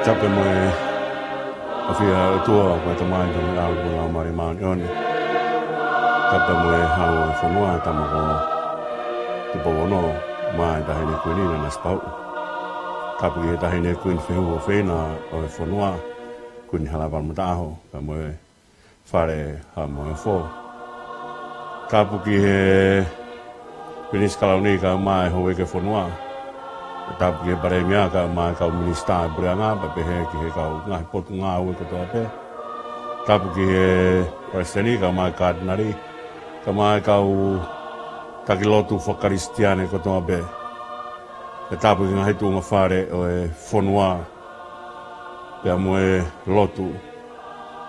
tape mo e afia tua ko tamai ka me algo la mari man yon tape mo e hau e fonua tamako te bono mai da hene kuini na spau tape ki da hene kuin fehu o feina o e fonua kuni hala par mataho ka mo e fare ha mo e fo tape ki he Pinis kalauni ka mai ho ke fonua tap ke bare mia ka mai ka minista branga pa pe ki he ka ngai pot nga o ko to pe tap ki presideni ka mai ka nari ka mai ka u takilotu fo kristiane ko to pe tap ki ngai tu fare o fonua pe mo e lotu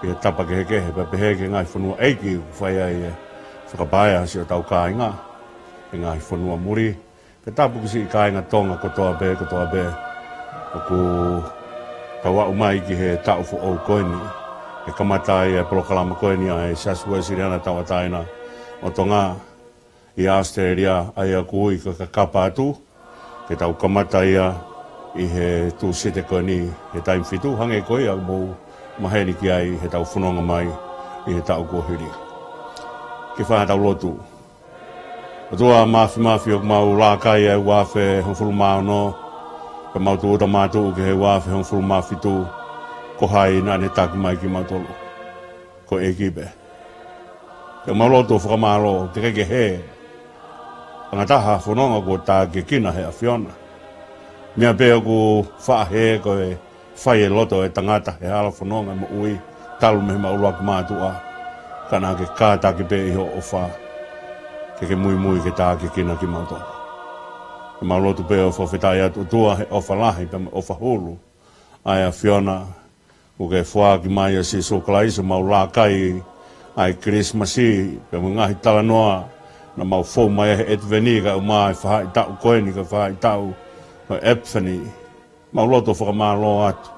e tapa ke pa pe ke ngai fonua e ki fai ai fa baia si tau ka nga ngai fonua muri pe tapu ki si kai nga tonga ko toa be ku tawa umai ki he tau fo o koini e kamatai e proklama koini ai sasua siriana tawa taina o tonga i Australia ai a kui ka kapatu ke tau kamatai i he tu site koini he taim fitu hange koi a mo maheni ki ai he tau funonga mai i he tau kohiri ke wha tau lotu Tua mafi o mau la kai e wafe hon fulu mau no ka mau tu tamatu ke he wafe hon fulu mafi tu ko hai na ne tak mai ki mau tolu ko ekipe ke mau lo to fra malo ke he ngata ha fononga ko ta ke kina he afiona mia pe ko fa he ko e fai loto e tangata he ala fononga mo ui talu me mau lo ma tu a kana ke ka ta ke pe ho ofa ke mui ke tā ke kina ki mauto. Ke maulotu pe o whawhetai atu tua he ofa lahi pe ofa hulu. Ai a Fiona, ku ke whaa ki mai a si sokalaiso mau la kai ai Christmasi pe mo ngahi tala noa na mau fau mai he etveni ka umai whahai tau koeni ka whahai tau o Epiphany. Maulotu whakamalo atu.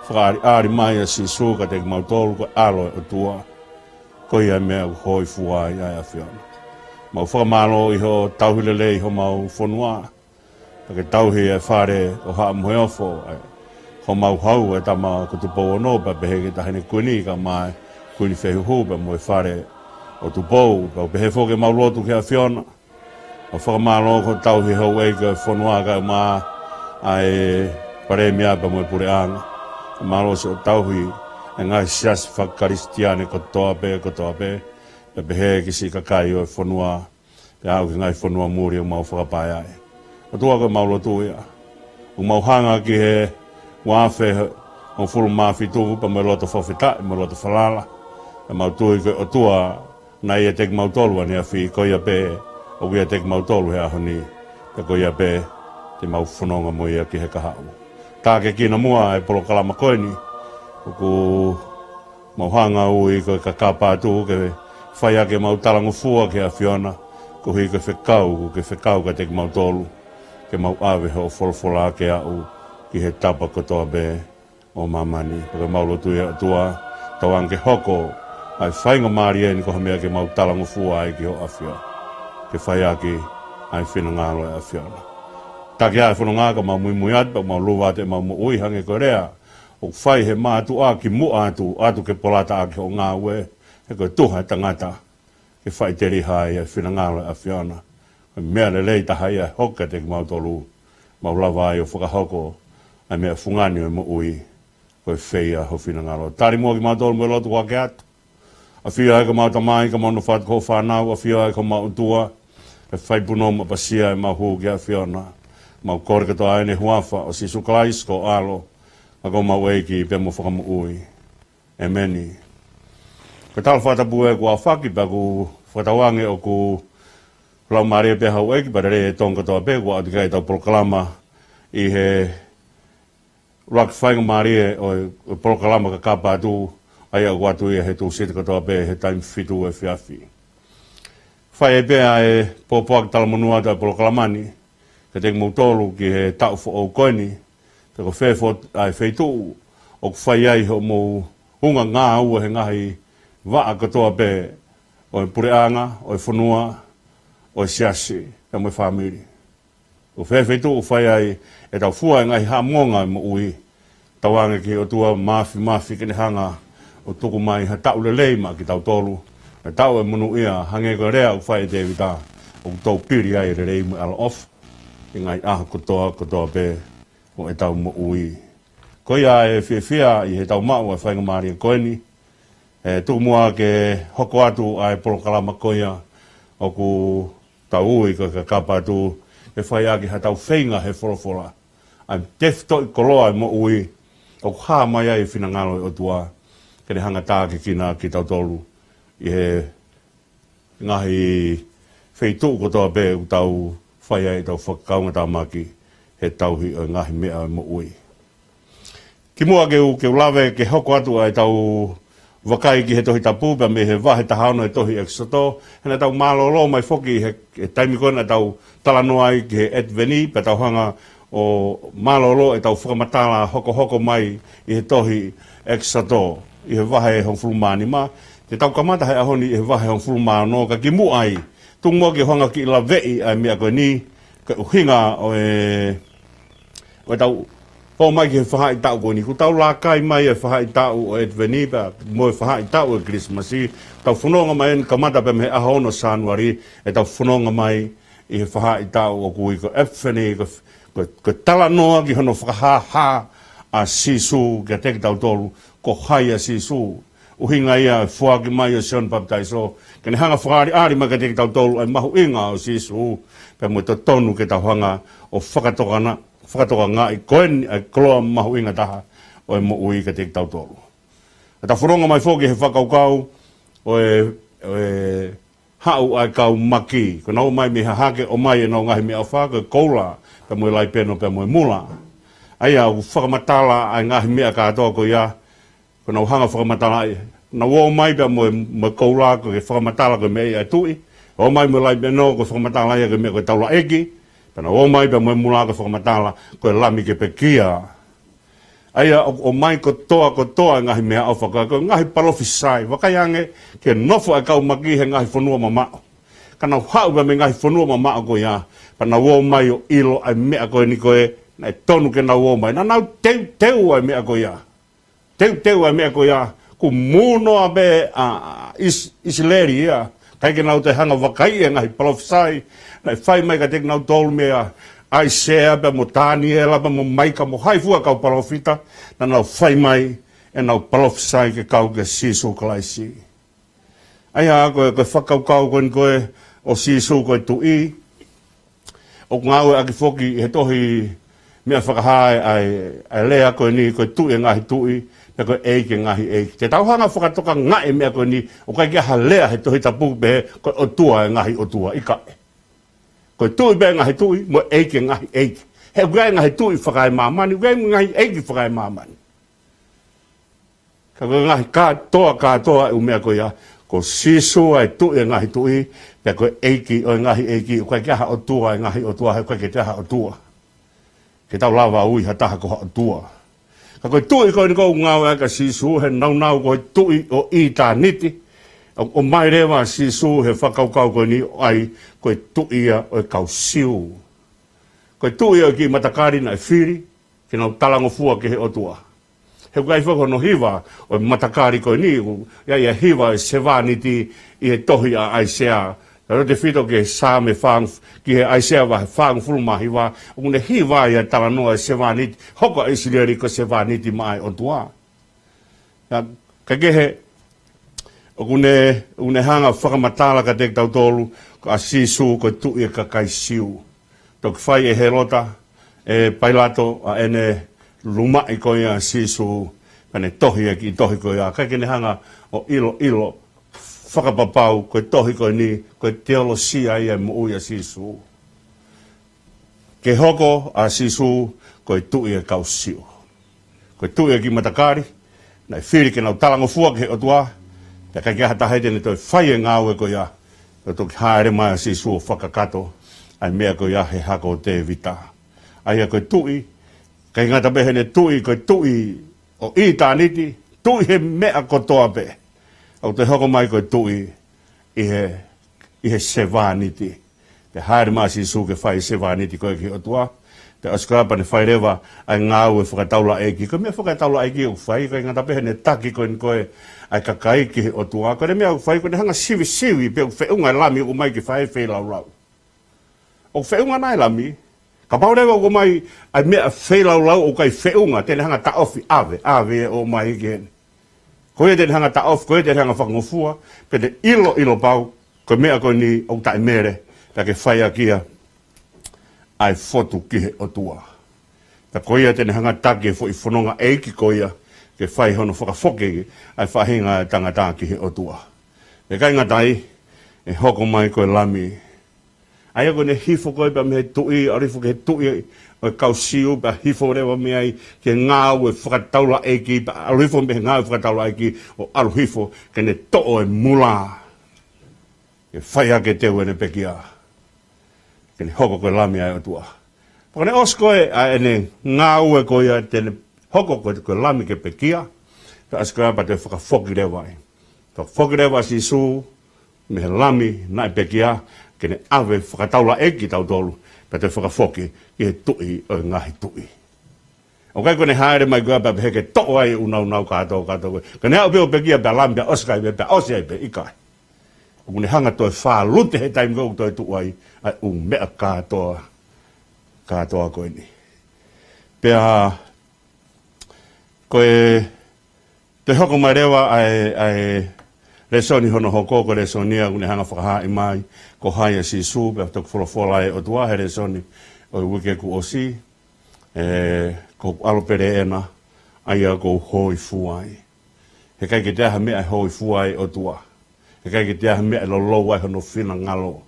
Whakari ari mai a si soka te mautolu ka alo o tua. Koi ai mea hoi fuai ai a Fiona. Mau whakamalo i ho tauhilele i ho mau whanua. Pake tauhi e whare o haa mhoiofo. Ho mau hau e tama kutupou ono pa pehe ke tahine kuini ka mai kuini whehuhu pa mo e whare o tupou. Pa pehe whoke mau lotu ke a Fiona. O whakamalo ko tauhi hau e ka whanua ka maa ai pare mea pa mo e pure anga. Malo se o tauhi e ngai siasi whakaristiane kotoa pe. Pe pehe ki si kakai o e whanua, pe au ki ngai whanua muri o mau whakapai ai. O tua koe mau lotu ia. O mau hanga ki he wawhe o furu mawhi tuku pa me loto whawhetai, me loto whalala. E mau tui koe o tua na ia tek mau tolu ani a whi koia pe o ia tek mau tolu he aho ni. Pe koia pe te mau whanonga mo ia ki he kahau. Tā ke kina mua e polo kalama koeni. O ku mau hanga ui koe ka kapatu ke whai ake mau talango fua ke a Fiona, ko hui ke whekau ka te mau tolu, ke mau awe ho wholwhola ke au ki he tapa kotoa be o mamani. Pake mau lotu ia tua, tawang ke hoko, ai whainga maari e ni ko hamea ke mau talango fua ai ki ho a Fiona. Ke whai ake ai whina ngalo e a Fiona. Take ai whono ngaka mau mui atu, mau luwa te mau ui hange ko rea, o whai he mātu a ki mu atu ke polata ake o ngā ue, e koe tuha tangata ke whai teri hai e whinangalo a Fiona. Mea le lei tahai e hoka te mau tolu, mau lawa ai o whakahoko, ai mea whungani o mo ui, koe whea ho whinangalo. Tari mua ki mau tolu mo lotu wake atu. A whia e ka mau tamai, ka mau no whatu ko whanau, a whia e ka mau tua, e whai puno ma pasia e mau huu ki a Fiona. Mau kore kato aene huafa o si sukalais ko alo, a ko mau eiki pe mo whakamu ui. E meni. Ko tal whatapu e kua whaki pa ku whatawange o ku lau maria pe hau eki pa re tonga toa pe kua atu kai tau proklama i he rak whainga maria o proklama ka kapa atu ai a watu i he tu sita katoa pe he taim fitu e whiawhi. Whai e pe a e popoak talamonua ta proklamani ka te mautolu ki he tau fo o koini te ko whewho ai wheitu o ku whai ai ho mo hunga ngā ua he ngahi waa katoa pe o e pureanga, o e whanua, o e siasi, e mo e whamiri. O whewhetu o whai ai e tau fua e ngai ha monga mo ui tawange ki o tua mafi kene hanga o tuku mai ha tau le leima ki tau tolu. Na tau e munu ia hange ko rea u whai te vita o tau piri ai re reimu ala off. I ngai aha kotoa pe o e tau mo ui. Ko ia e whia i he tau mau e whainga maari e koeni. E tuku mua ke hoko atu ai polokalama koia o ku tau ui ko ka kapa atu e whai aki ha tau whainga he whorofora. Ai tefto i koloa e mo ui o ha mai ai whina ngalo i o tua. Kene hanga tā ke kina ki tau tolu. I he ngahi wheitu kotoa pe u tau whai ai tau whakaunga tā maki he tauhi o ngahi mea mo ui. Ki mua ke u lawe ke hoko atu ai tau wakai ki he tohi tapu pa me he wahe tahano e tohi eksoto. Hena tau malolo mai foki he taimikona tau talanoa ai ki he etveni pa tau hanga o malolo e tau whakamatala hoko mai i he tohi eksoto. I he wahe hong fulumani ma. Te tau kamata hei ahoni i he wahe hong fulumani no ka ki mu ai. Tung mua ki honga ki la vei ai mea koe ni. Ka uhinga o e tau po mai ki he whahai tau koe ni. Ku tau la kai mai e whahai tau o etveni pa mo e whahai tau e Christmasi. Tau whanonga mai en kamata pe me ahono sanuari e tau whanonga mai i he whahai tau o kui ko epfeni ko tala noa ki hono whakaha a sisu ki a teki tau tolu ko hai a sisu. Uhinga ia fuaki mai o Sion Baptaiso. Kene hanga whakari ari mai ka teki tau tolu ai mahu inga o sisu. Pe mo to tonu ke tau hanga o whakatoka ngā i koen ai kloa mahu inga taha o e mo ui ka teki tau tolu. Ta whuronga mai whoki he whakaukau o e hau ai kau maki. Ko nau mai mi hake o mai e nau ngahi mi au whaka koula pe mo e lai peno pe mo e mula. Aia u whakamatala ai ngahi mea katoa ko ia. Ko nau hanga whakamatala ai. Na wo mai pe mo e koula ko ke whakamatala ko mea ai tui. O mai mo lai peno ko whakamatala ia ko mea ko taula eki. Pena o mai pe mo e mula ko whakamatala ko e lami ke pe kia. Aia o mai ko toa ngahi mea au whaka. Ko ngahi parofisai. Wakaiange ke nofo ai kau maki he ngahi whanua mamao. Kana hau pe me ngahi whanua mamao ko ia. Pena wo mai o ilo ai mea koe ni koe. Na e tonu ke na wo mai. Na nau teu ai mea ko ia. Teu ai mea ko ia. Ku munoa be isileri ia. Kai ke nau te hanga wakai e ngahi parofisai. Na e whai mai ka tek nau tolu mea. Ai sea pe mo Daniela pe mo maika mo haifua kau parofita. Na nau whai mai e nau parofisai ke kau ke sisu kalaisi. Ai haa koe whakau kau koe o sisu koe tui. O ngau e aki foki he tohi mea whakahae ai lea koe ni koe tui e ngahi tui. Pe koe eike ngahi eike. Te tauhanga whakatoka ngae mea koe ni o kai kia ha lea he tohi tapu pe koe o tua e ngahi o tua ikae. Koe tui be ngahi tui mo eike ngahi eike. He ugai ngahi tui whakai mamani, ugai ngahi eike whakai mamani. Ka koe ngahi katoa e umea koe ia. Ko sisu ai tui e ngahi tui. Pe koe eike o ngahi eike. O kai kia ha o tua e ngahi o tua. He koe ke te ha o tua. Ke tau lawa ui ha taha ko ha o tua. Ka koe tui koe ni kou ngau e ka sisu. He nau koe tui o i tā niti. O mai rewa sisu he whakaukau koe ni ai koe tui ia o e kau siu. Koe tui ia o ki matakari na e whiri. Ke nau talango fua ke he otua. He kai whako no hiwa o matakari koe ni. Ia hiwa e sewa niti i he tohi a aisea. Pero te whito ke sāme whang ki he aisea wa he whang fulmahi wa. O ne hiwa ia talanoa e sewa niti. Hoko e siriari ko sewa niti mai otua. Ka kehe o une hanga whakamatala ka tek tau tolu, ka sisu ko tui e ka kai siu. Tok whai e herota, e pailato a ene lumai ko ia sisu, kane tohi e ki tohi ko ia. Kai kene hanga o ilo, whakapapau, ko tohi ko ni, ko teolosia ia mo uia sisu. Ke hoko a sisu, ko tui e kau siu. Ko tui e ki matakari, na e whiri ke nau talango fua ke o tua, Te kai kia hata heite ni toi whai e ngāu e ko ia. Ko toki haere mai si suo whakakato. Ai mea ko ia he hako te vita. Ai a koe tui. Kai ngata behe ne tui, koe tui o i tā niti. Tui he mea kotoa pe. Au te hoko mai koe tui i he sewa niti. Te haere mai si suo ke whai sewa niti koe ki o tua. Te askrapa ne whai rewa ai ngāu e whakataula eki. Ko mea whakataula eki o whai, ko inga tapehe ne taki ko in koe ai kakaiki o tua. Ko ne mea o whai, ko ne hanga siwi siwi pe o whiunga lami o mai ki whai whai lau lau. O whiunga nai lami, ka paurewa o mai ai mea whai lau lau o kai whiunga, tene hanga ta ofi ave o mai ki hene. Ko e tene hanga ta ofi, ko e tene hanga whakangofua, pe te ilo pau, ko mea ko ni o tai mere, ta ke whai akia, ai fotu ki o tua. Ta koia tene hanga take fo I whanonga eiki koia ke whai hono whakafoke ai whahinga tangata ki o tua. E kai ngatai e hoko mai koe lami. Ai ako ne hifo koe pa me tui, arifo ke tui o kausiu pa hifo rewa me ai ke ngāu e whakataula eiki, pa arifo me ngāu e whakataula eiki o aru hifo ke ne to'o e mula. Ke whai ake teu e ne pekia. Ke ne hoko koe lami ai o tua. Paka ne oskoe a ene ngāu e koe a tene hoko koe lami ke pekia, ta askara pa te whakafoki rewa ai. Ta whaki rewa si su, me he lami nai pekia, ke ne awe whakataula eki tau tolu, pa te whakafoki ki he tui o ngahi tui. O kai kone haere mai kua pa heke to'o ai unau kātou koe. Ka ne hau peo pekia pa lami pa oskai pa osi ai pe ikai. O kune hanga toi wha lute he taim kou toi tu ai mea kātoa koe ni. Pea koe te hoko mai rewa ai resoni hono hoko ko resonia kune hanga whakaha I mai ko haia si su pea toku wholofola o tua he resoni o wike ku osi ko alopere ena aia ko hoi fuai. He kai ke teha mea hoi fuai o tua. He kai ki tea mea lo ai hono whina ngalo.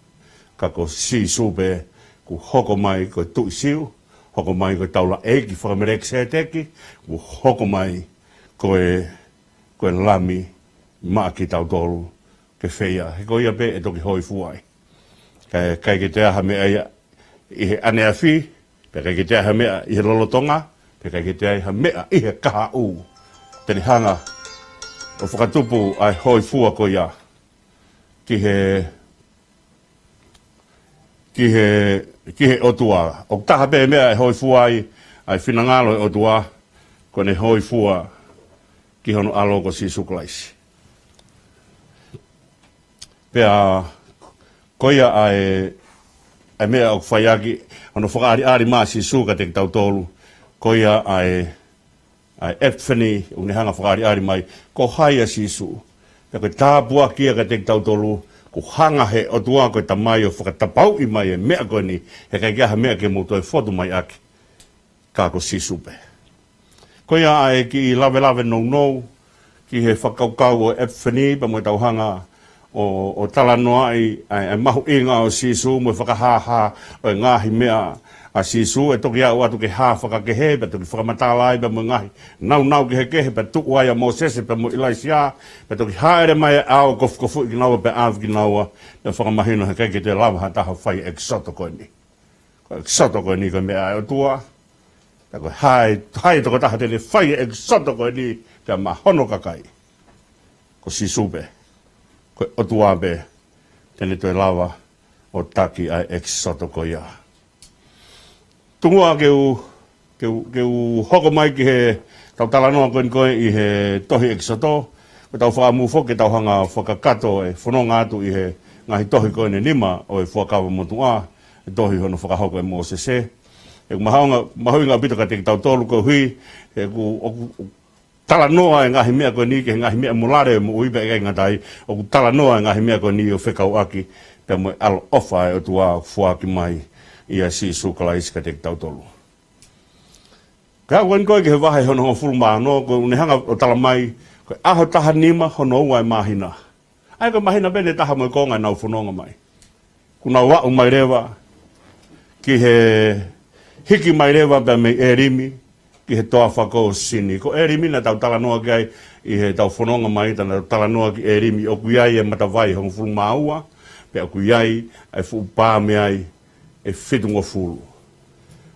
Ka ko si supe ku hoko mai ko tui siu, hoko mai ko taula eiki whakamerek se teki, ku hoko mai koe lami maa ki tau tolu ke whea. He ko ia pe e toki hoi fuai. Kai ki tea mea ia I he ane a whi, pe kai ki tea mea I he lolotonga, pe kai ki tea mea I he kaha u. Teni hanga o whakatupu ai hoi fua ko ia. Ki he otua. O taha pe mea e hoi fua ai whinangalo e otua, ko ne hoi fua ki hono alo ko si suklaisi. Pea koia ai mea o whaiaki, hono whakaari maa si suka te tau tolu, koia ai epfani, o ne hanga whakaari mai, ko haia si su. Pea koe tāpua kia ka te tau tolu, ko hanga he o tua koe ta mai o whakatapau I mai e mea koe ni, he kai kia mea ke mo toi whotu mai aki, kā ko si supe. Koia ai ki lawe nou, ki he whakaukau o epfani, pa mo tau hanga o talanoa ai mahu inga o sisu, mo whakahaha o ngahi mea a sisu, e toki au atu ke haa whakakehe, pa toki whakamatalai pa mo ngahi, nau ki he kehe, pa tuku ai a mo sese, pa mo ilaisia, pa toki haere mai au kofu ki naua, pa awi ki naua, pa whakamahino he keke te lawa ha taha whai eksoto koe ni. Ko eksoto koe ni koe mea o tua, pa koe hai toko taha te le whai eksoto koe ni, pa ma hono kakai, ko sisupe. Koe o tua be, tene toi lawa o taki ai eksoto ko ia. Tungua keu hoko mai ki he tau talanoa koe I he tohi eksoto, ko tau whaamuwho ke tau hanga whakakato e whanonga atu I he ngahi tohi koe ne nima o e whakawa motua, e tohi hono whakahoko e Mosese. E mahuinga pito ka te tau tolu ko hui, e ku tala noa e ngahi mea koe ni, ke ngahi mea mulare mo uipe e ngatai, o ku tala noa e ngahi mea koe ni o whekau aki, pe mo alo ofa e o tua fuaki mai I a si sukala iska te tau tolu. Ka wen koe ke he wahe hono ho fulma no, ko une hanga o tala mai, koe aho taha nima hono ua e mahina. Ai koe mahina bene taha mo konga nau whanonga mai. Kuna wau mai rewa, ki he hiki mai rewa pe me erimi, ki he toa whako sini. Ko erimi na tau talanoa ki ai, I he tau whanonga mai, tana tau talanoa ki erimi, o kuiai e matawai hong fulu maua, pe o kuiai ai fu pā me ai, e whitunga fulu.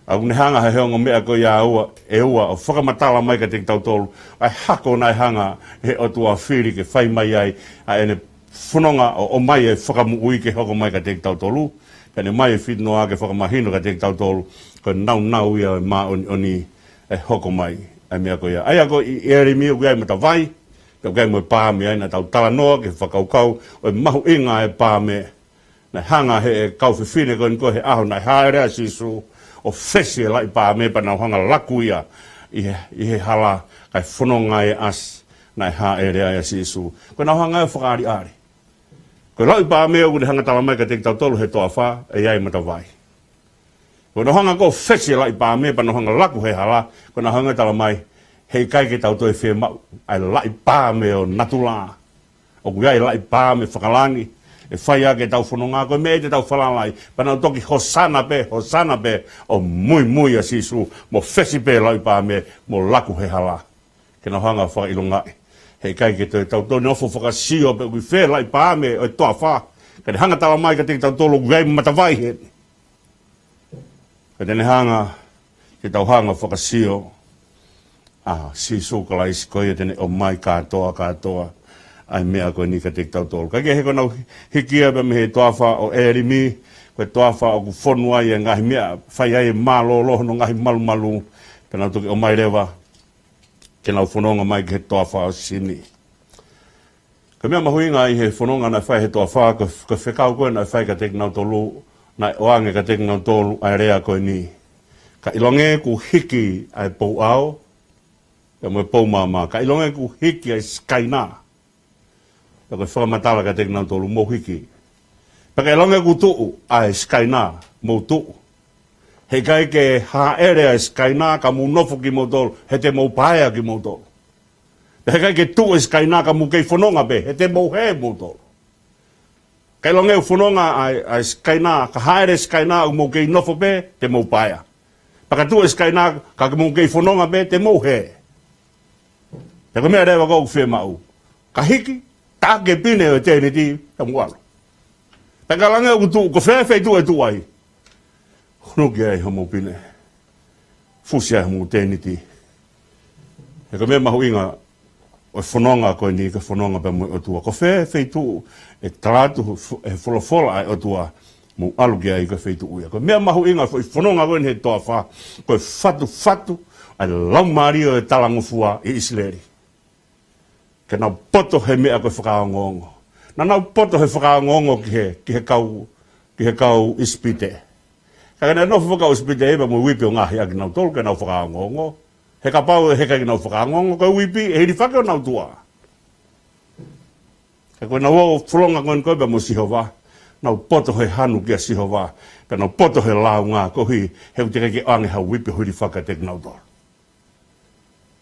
A kune hanga he heonga mea ko ia ua, e ua, o whakamatala mai ka te tau tolu, ai hako nai hanga he o tua whiri ke whai mai ai, a ene whanonga o mai e whakamu ui ke hoko mai ka te tau tolu, Pene mai fit no ake whakamahino ka te tautolu, ko nau ia ma oni hoko mai, ai mea ko ia. Ai ako i ere mi o gai mata vai, o gai mo pāme ai na tau tala noa ke whakaukau, o mahu inga e pāme, na hanga he e kau whiwhine ko he aho na haere sisu, o whesi e lai pāme pa na hanga laku ia, i he hala kai whanonga e as, na haere ai sisu. Ko na hanga e whakaari ari. Ko lai pāme o kune hanga tala mai ka te tautolu he toa wha, e ai mata vai. Ko na hanga ko whesi e lai pāme pa na hanga laku he hala, ko na hanga tala mai, hei kai ke tau toi whea mau, ai lai pāme o natula. O kuia lai pāme whakalangi, e whai ake tau whanonga, koe me te tau whalalai, pana o toki hosana pe, o mui a sisu, mo whesi pe lai pāme, mo laku he hala. Ke na hanga whakailongai, hei kai ke tau toi nofo whakasio pe kui whea lai pāme, o toa wha, ka te hanga tala mai ka te tau tolo kuia matawai he. Ka tene hanga, ke tau hanga whakasio, sisu ka lai sikoia tene o mai katoa, ai mea koe ni ka te tau tolu. Ka ke he konau hikia pa me he toawha o erimi, koe toawha o ku whonua i ngahi mea, whai ai malo loho no ngahi malu, pena tuki o mai rewa, ke nau whanonga mai ke he toawha o sini. Ka mea mahuinga i he whanonga na whai he toawha, ko whekau koe na whai ka te nau tolu, na oange ka te nau tolu, ai rea koe ni. Ka ilonge ku hiki ai pou ao, ka moe pou mama, ka ilonge ku hiki ai skaina, ka koe whakamatala ka te nau tolu mou hiki. Pa ka ilonge ku tuu ai skaina, mou tuu. He kai ke haere ai skaina ka mu nofo ki mou tolu, he te mou paea ki mou tolu. He kai ke tuu ai skaina ka mu kei whanonga be, he te mou he mou tolu. Ka ilonge u whanonga ai skaina, ka haere skaina u mou kei nofo be, te mou paea. Pa ka tuu ai skaina ka mou kei whanonga be, te mou he. Te ka mea rewa kou whea mau. Ka hiki, take pine o tēne ti, ka mualo. Te ka lange o tu, ko whewhai tu e tu ai. Honoki ai homo pine. Fusi ai homo tēne ti. Te ka mea mahu inga, o whanonga koe ni, ka whanonga pa mui o tua. Ko whewhai tu, e taratu, e wholofola ai o tua, mu aluki ai ka whaitu uia. Ko mea mahu inga, ko whanonga koe ni he toa wha, ko fatu, ai laumario e talangofua i Isleri. Ke nau poto he mea koe whakaongongo. Na nau poto he whakaongongo ki he kau ispite. Ka kena no whakau ispite eba mo wipi o ngahi aki nau tolu ke nau whakaongongo. He ka pau he kai nau whakaongongo, koe wipi e hiri whake o nau tua. Ka koe nau o wholonga koe ba mo sihova. Nau poto he hanu kia sihova. Ka nau poto he lau ngā kohi he utika ki ange hau wipi hiri whake te nau tolu.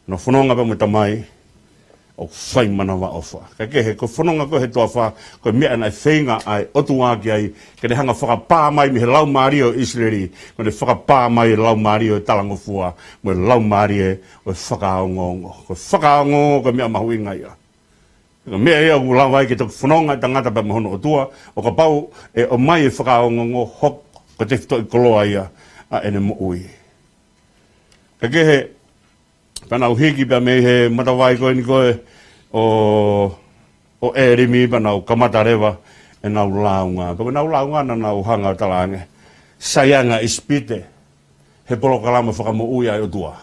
No whanonga pa mo tamai, o whai manawa ofa. Ka ke he, ko whanonga ko he toa wha, ko mea nai whainga ai otu ngāki ai, ka ne hanga whakapā mai mi he lau maari o Israeli, ko ne whakapā mai lau maari o talangofua, mo lau maari o whakaongongo. Ko whakaongongo ko mea mahu inga ia. Ka mea ia ku lau ai ke toku whanonga tangata pa mahono o tua, o ka pau e o mai e whakaongongo hok, ko te whito i koloa ia, a ene mo ui. Ka ke he, pana uhiki pa me he matawai koe ni koe o erimi pa nau kamatarewa e nau launga. Koe nau launga na nau hanga o talange. Sayanga ispite he polo kalama whakamo uia e o tua.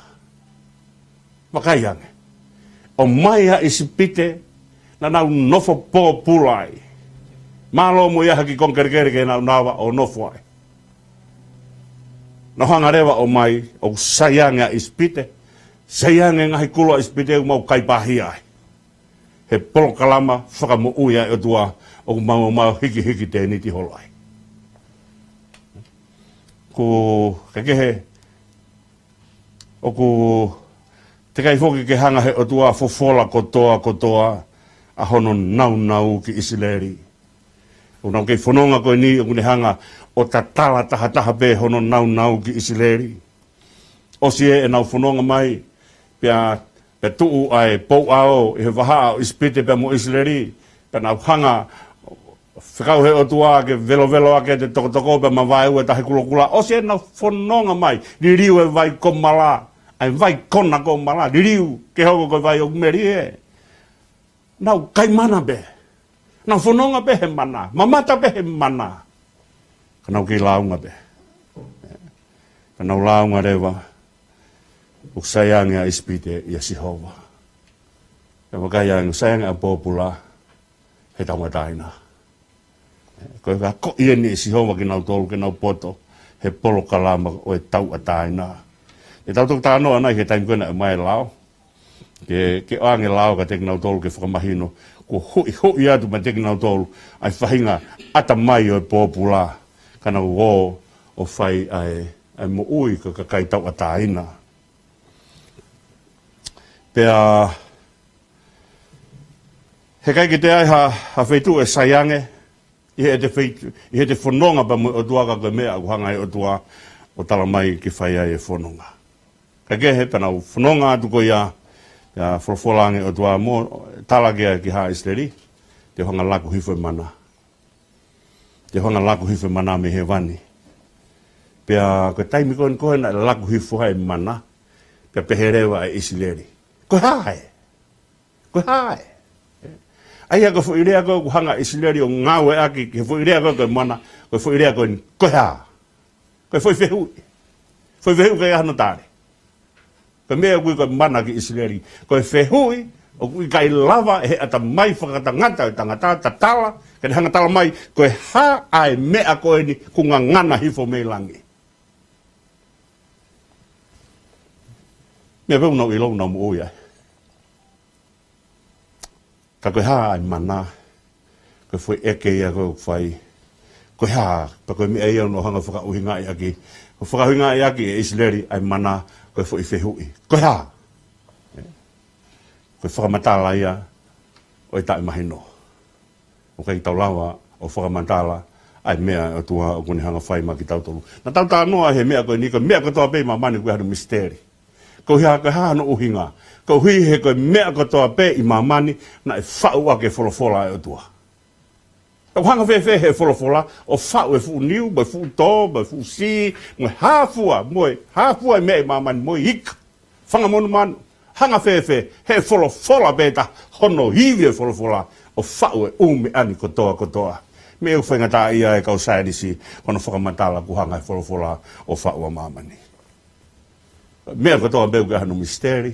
Makaiange. O maia ispite na nau nofo po pulai. Malo mo iaha ki konkerikere ke nau nawa o nofo ai. No hanga rewa o mai o sayanga ispite. Sayanga ngahi kulo ispite u mau kaipahi ai. He polo kalama whakamo uia e o tua o mau hiki tēni ti holai. Ko kekehe o ku te kai foki ke hanga he o tua fofola kotoa a hono nau ki Isileri. O nau kei whanonga koe ni o kune hanga o tatala taha pe hono nau ki Isileri. O sie e nau whanonga mai pe tuu ai pou ao i he waha o ispite pe mo Isileri. Pe nau hanga whakau he o tua ke velo ake te toko pe ma vai ue tahi kula. O sie nau whanonga mai. Ni riu e vai komala. Ai vai kona komala. Ni riu ke hoko koe vai o kumeri e. Nau kai mana be. Nau whanonga be he mana. Mamata be he mana. kanau ki launga be. Kanau launga rewa, uksayanga ispite ia Sihova. Ja makayang sayanga popula, he taumataina. Koe ka ko ieni Sihova kinau tolu kinau poto, he polo kalama o e tau ataina. E tau tuk tāno anai he taim kona e mai lao. Ke oange lao ka te kinau tolu ke whakamahino. Ko hui atu ma te kinau tolu, ai whahinga ata mai o e popula. Kana o whai ai mo ui ka kai tau ataina. Pea, he kai ki te ai ha whaitu e saiange, i he te whanonga pa mo o tuaka koe mea ku hanga e o tua o tala mai ki whai ai e whanonga. Ka ke he pana whanonga atu ko ia wholofolange o tua mo tala kia ki ha Isleri, te hanga laku hifo mana. Te hanga laku hifo mana me he wani. Pea koe taimi koe na laku hifo hai mana, pea peherewa e Isleri. Koe hae. Koe hae. Aia ko fo irea ko hanga Isleri o ngawe aki, ke fo irea ko mana, ko fo irea ko koe hae. Koe foi fehui. Foi fehui kai hana tare. Koe mea kui koe mana ki Isleri. Koe fehui, o kui kai lava he ata mai whakatangata o tangata tatala, ke hanga tala mai, koe ha ai mea koe ni kunga ngana hifo me langi. Mea pēu nau ilo nau mo uia. Ka koe haa ai mana, koe foi eke ia koe whai, koe haa, pa koe mi eia no hanga whakauhinga i aki, ko whakauhinga i aki e Isleri ai mana, koe foi whehui. Koe haa. Koe whakamatala ia, o i tae mahino. O kai tau lawa, o whakamatala, ai mea o tua o kone hanga whai ma ki tau tolu. Na tau tā noa he mea koe ni, koe mea koe toa pei ma mani koe hanu misteri. Ko hia koe hano uhinga. Ko hui he koe mea ko toa pe i mamani na e whau ake wholofola e o tua. Ko hanga whewhe he wholofola o whau e fu niu, mai fu tō, mai fu si, mai hāfua, hāfua e mea i mamani, moi hika. Whanga monu manu, hanga whewhe he wholofola beta, hono hiwi e wholofola o whau e ume ani ko toa. Me u whenga tā ia e kau sairisi, kono whakamatala ku hanga e wholofola o whau a mamani. Mea katoa beu ka hanu misteri.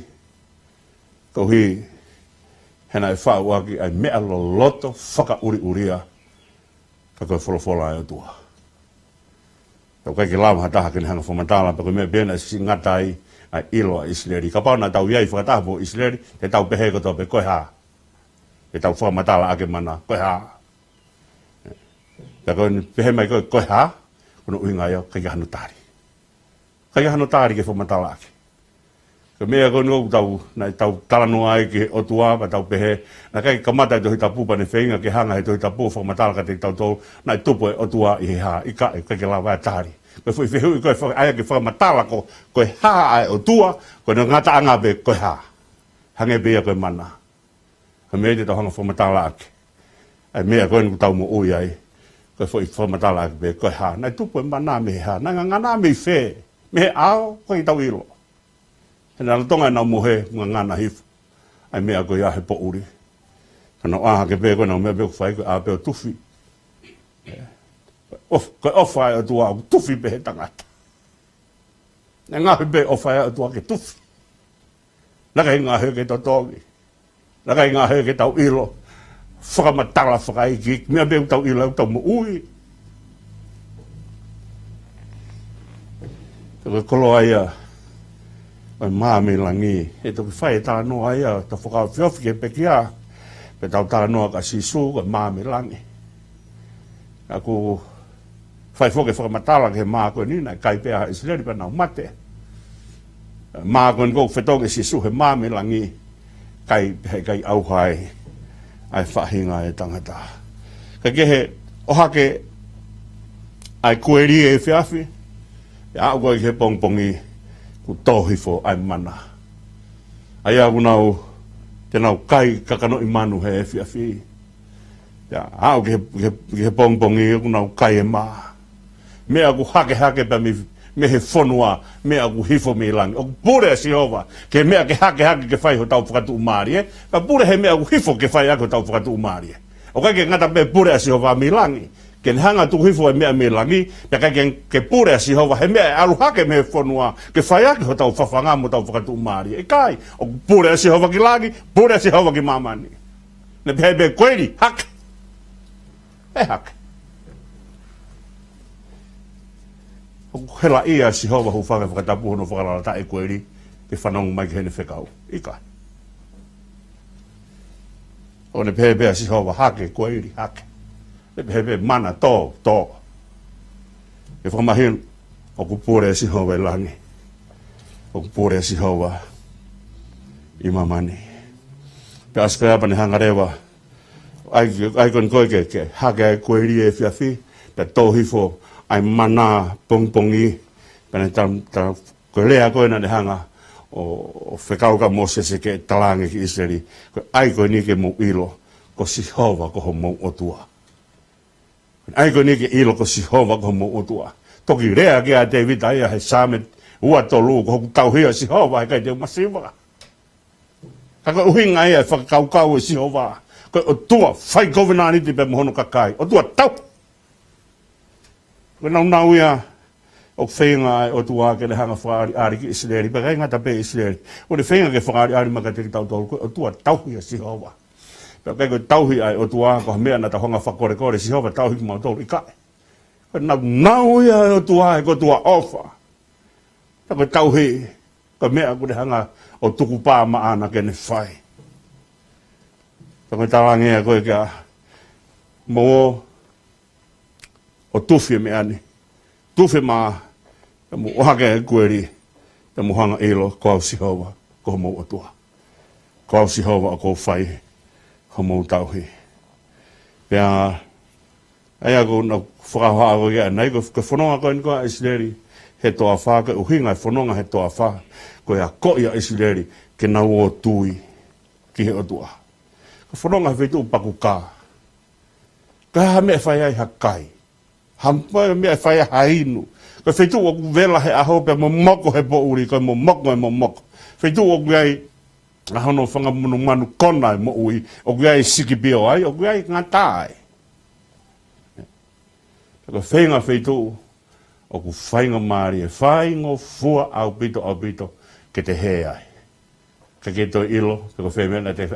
Ko hi hena e whau aki ai mea lo loto whaka uria. Ka koe wholofola e o tua. Tau kai ki lama hataha kini hanga whamatala. Pa koe mea bena si ngatai ai ilo a Isleri. Ka pauna tau iai whakataha po Isleri. Te tau pehe katoa pe koe haa. Te tau whamatala ake mana koe haa. Ka koe pehe mai koe haa. Kono uhinga ia kai ka hanu tari. Kai hano tāri ke whamatala ake. Ka mea koe nuoku tau talanoa ai ke o tua, pa tau pehe, na kai kamata i tohi tapu pa ne whenga ke hanga i tohi tapu whamatala ka te tau tau, na i tupu e o tua i he haa, i ka e kai ke lawa e tāri. Koe whi whihui koe aia ke whamatala ko, koe haa ai o tua, koe na ngata anga be koe haa. Hange bea koe mana. Ka mea te tau hanga whamatala ake. Ai mea koe nuku tau mo ui ai, koe whamatala ake be koe haa. Na i tupu e mana me he haa, na ngana me i whee. Me ao, koe tau ilo. He nana tonga e nau mohe, mga ngana hifu. Ai mea koe ahe po uri. Kana aha ke pēko nau mea pēko whai koe a pēo tufi. Koe ofai o tua, tufi pehe tangata. Ne ngahi pē ofai o tua ke tufi. Naka i ngahi ke totongi. Naka i ngahi ke tau ilo. Whakamatala whakaiki, mea pēko tau ilo, tau mo ui. Koe kolo aia, oi māmi langi, e toki whai e tāla noa aia, ta whakao whiofi ke pekia, pe tau tāla noa ka sisu, koe māmi langi. Aku whai whoke whakamatala ke mā koe nina, kai pēha Isleri pa nau mate. Mā koe nko whetonge sisu he māmi langi, kai auhai, ai whahinga e tangata. Ka kehe, ohake, ai kueri e whiafi, ya au koe ke pongpongi ku tohi fo ai mana. Ai au nau, te nau kai kakano i manu he whiafi. Ya au ke pongpongi ku nau kai e maa. Mea ku hake pa me he whonua, mea ku hifo me langi. O pure a Sihova, ke mea ke hake ke whai ho tau whakatu umari e. Ka pure he mea ku hifo ke whai ako tau whakatu umari e. O kai ke ngata me pure a Sihova me langi. Ken hanga tu hifo e mea me langi, pe kai ke pure si hova he mea alu hake me fonua, ke whaiaki ho tau whawhanga mo tau whakatu maari. E kai, o pure si hova ki langi, pure si hova ki mamani. Ne pe be koeri, hake. E hake. O hela ia si hova hu whanga whakatapu hono whakalala ta e koeri, ke whanong mai ke hene whekau. I kai. O ne pe si hova hake, koeri, hake. Hebe mana to. E whamahin, o kupure si hova e langi. O kupure si hova i mamani. Pe askaya pani hangarewa, ai kon koe ke hake ai koeri e whiawhi, pe tōhifo ai mana pongpongi, pene koe lea koe na ne hanga o whekauka mose se ke talangi ki Israeli, koe ai koe ni ke mo ilo, ko si hova ko ho mo otua. Ai ko ni ke ilo ko si hova ko mo otua. Toki rea ke a David ai he samet ua tolu ko tauhia si hova kai te masiva. Ka uhinga ai fa kau si hova. Ko otua fai governani te pe mono kakai. Otua tau. Ko nau ia o whenga ai otua ke le hanga whaari ari ki Israeli. Pa kai ngata pe Israeli. O le whenga ke whaari ari maka te tau tolu. Ko otua tauhia si hova. Pero kai ko tauhi ai o tua ko mea na ta honga whakore si hova tauhi ki mautoro i kai. Ko nau ia o tua e ko tua ofa. Ko tauhi ko mea ko le hanga o tuku pā maana ke ne whai. Ko tarangia koe kia mo o tufi me ani. Tufi ma mo ohake e kueri te mo hanga ilo ko au si hova ko mo o tua. Ko au si hova ko whai. Homo tauhi. Pea, ai ako na whakahoa ako kia, nei ko whanonga koe ni koa Israeli, he toa wha, ke uhinga whanonga he toa wha, koe a koia Israeli, ke nau o tui, ki he otua. Ko whanonga he whetu paku kā. Ka ha mea whai ai hakai. Hampai mea whai ai hainu. Ko whetu o vela he aho, pea mo moko he po uri, koe mo moko e mo moko. Whetu o kuai, ahono whanga manu kona mo ui, o kuai siki bio ai, o kuai ngata ai. Ko whenga whetu, o ku whainga maari e whaingo fua au pito, ke te he ai. Ka ke toi ilo, ko whemena te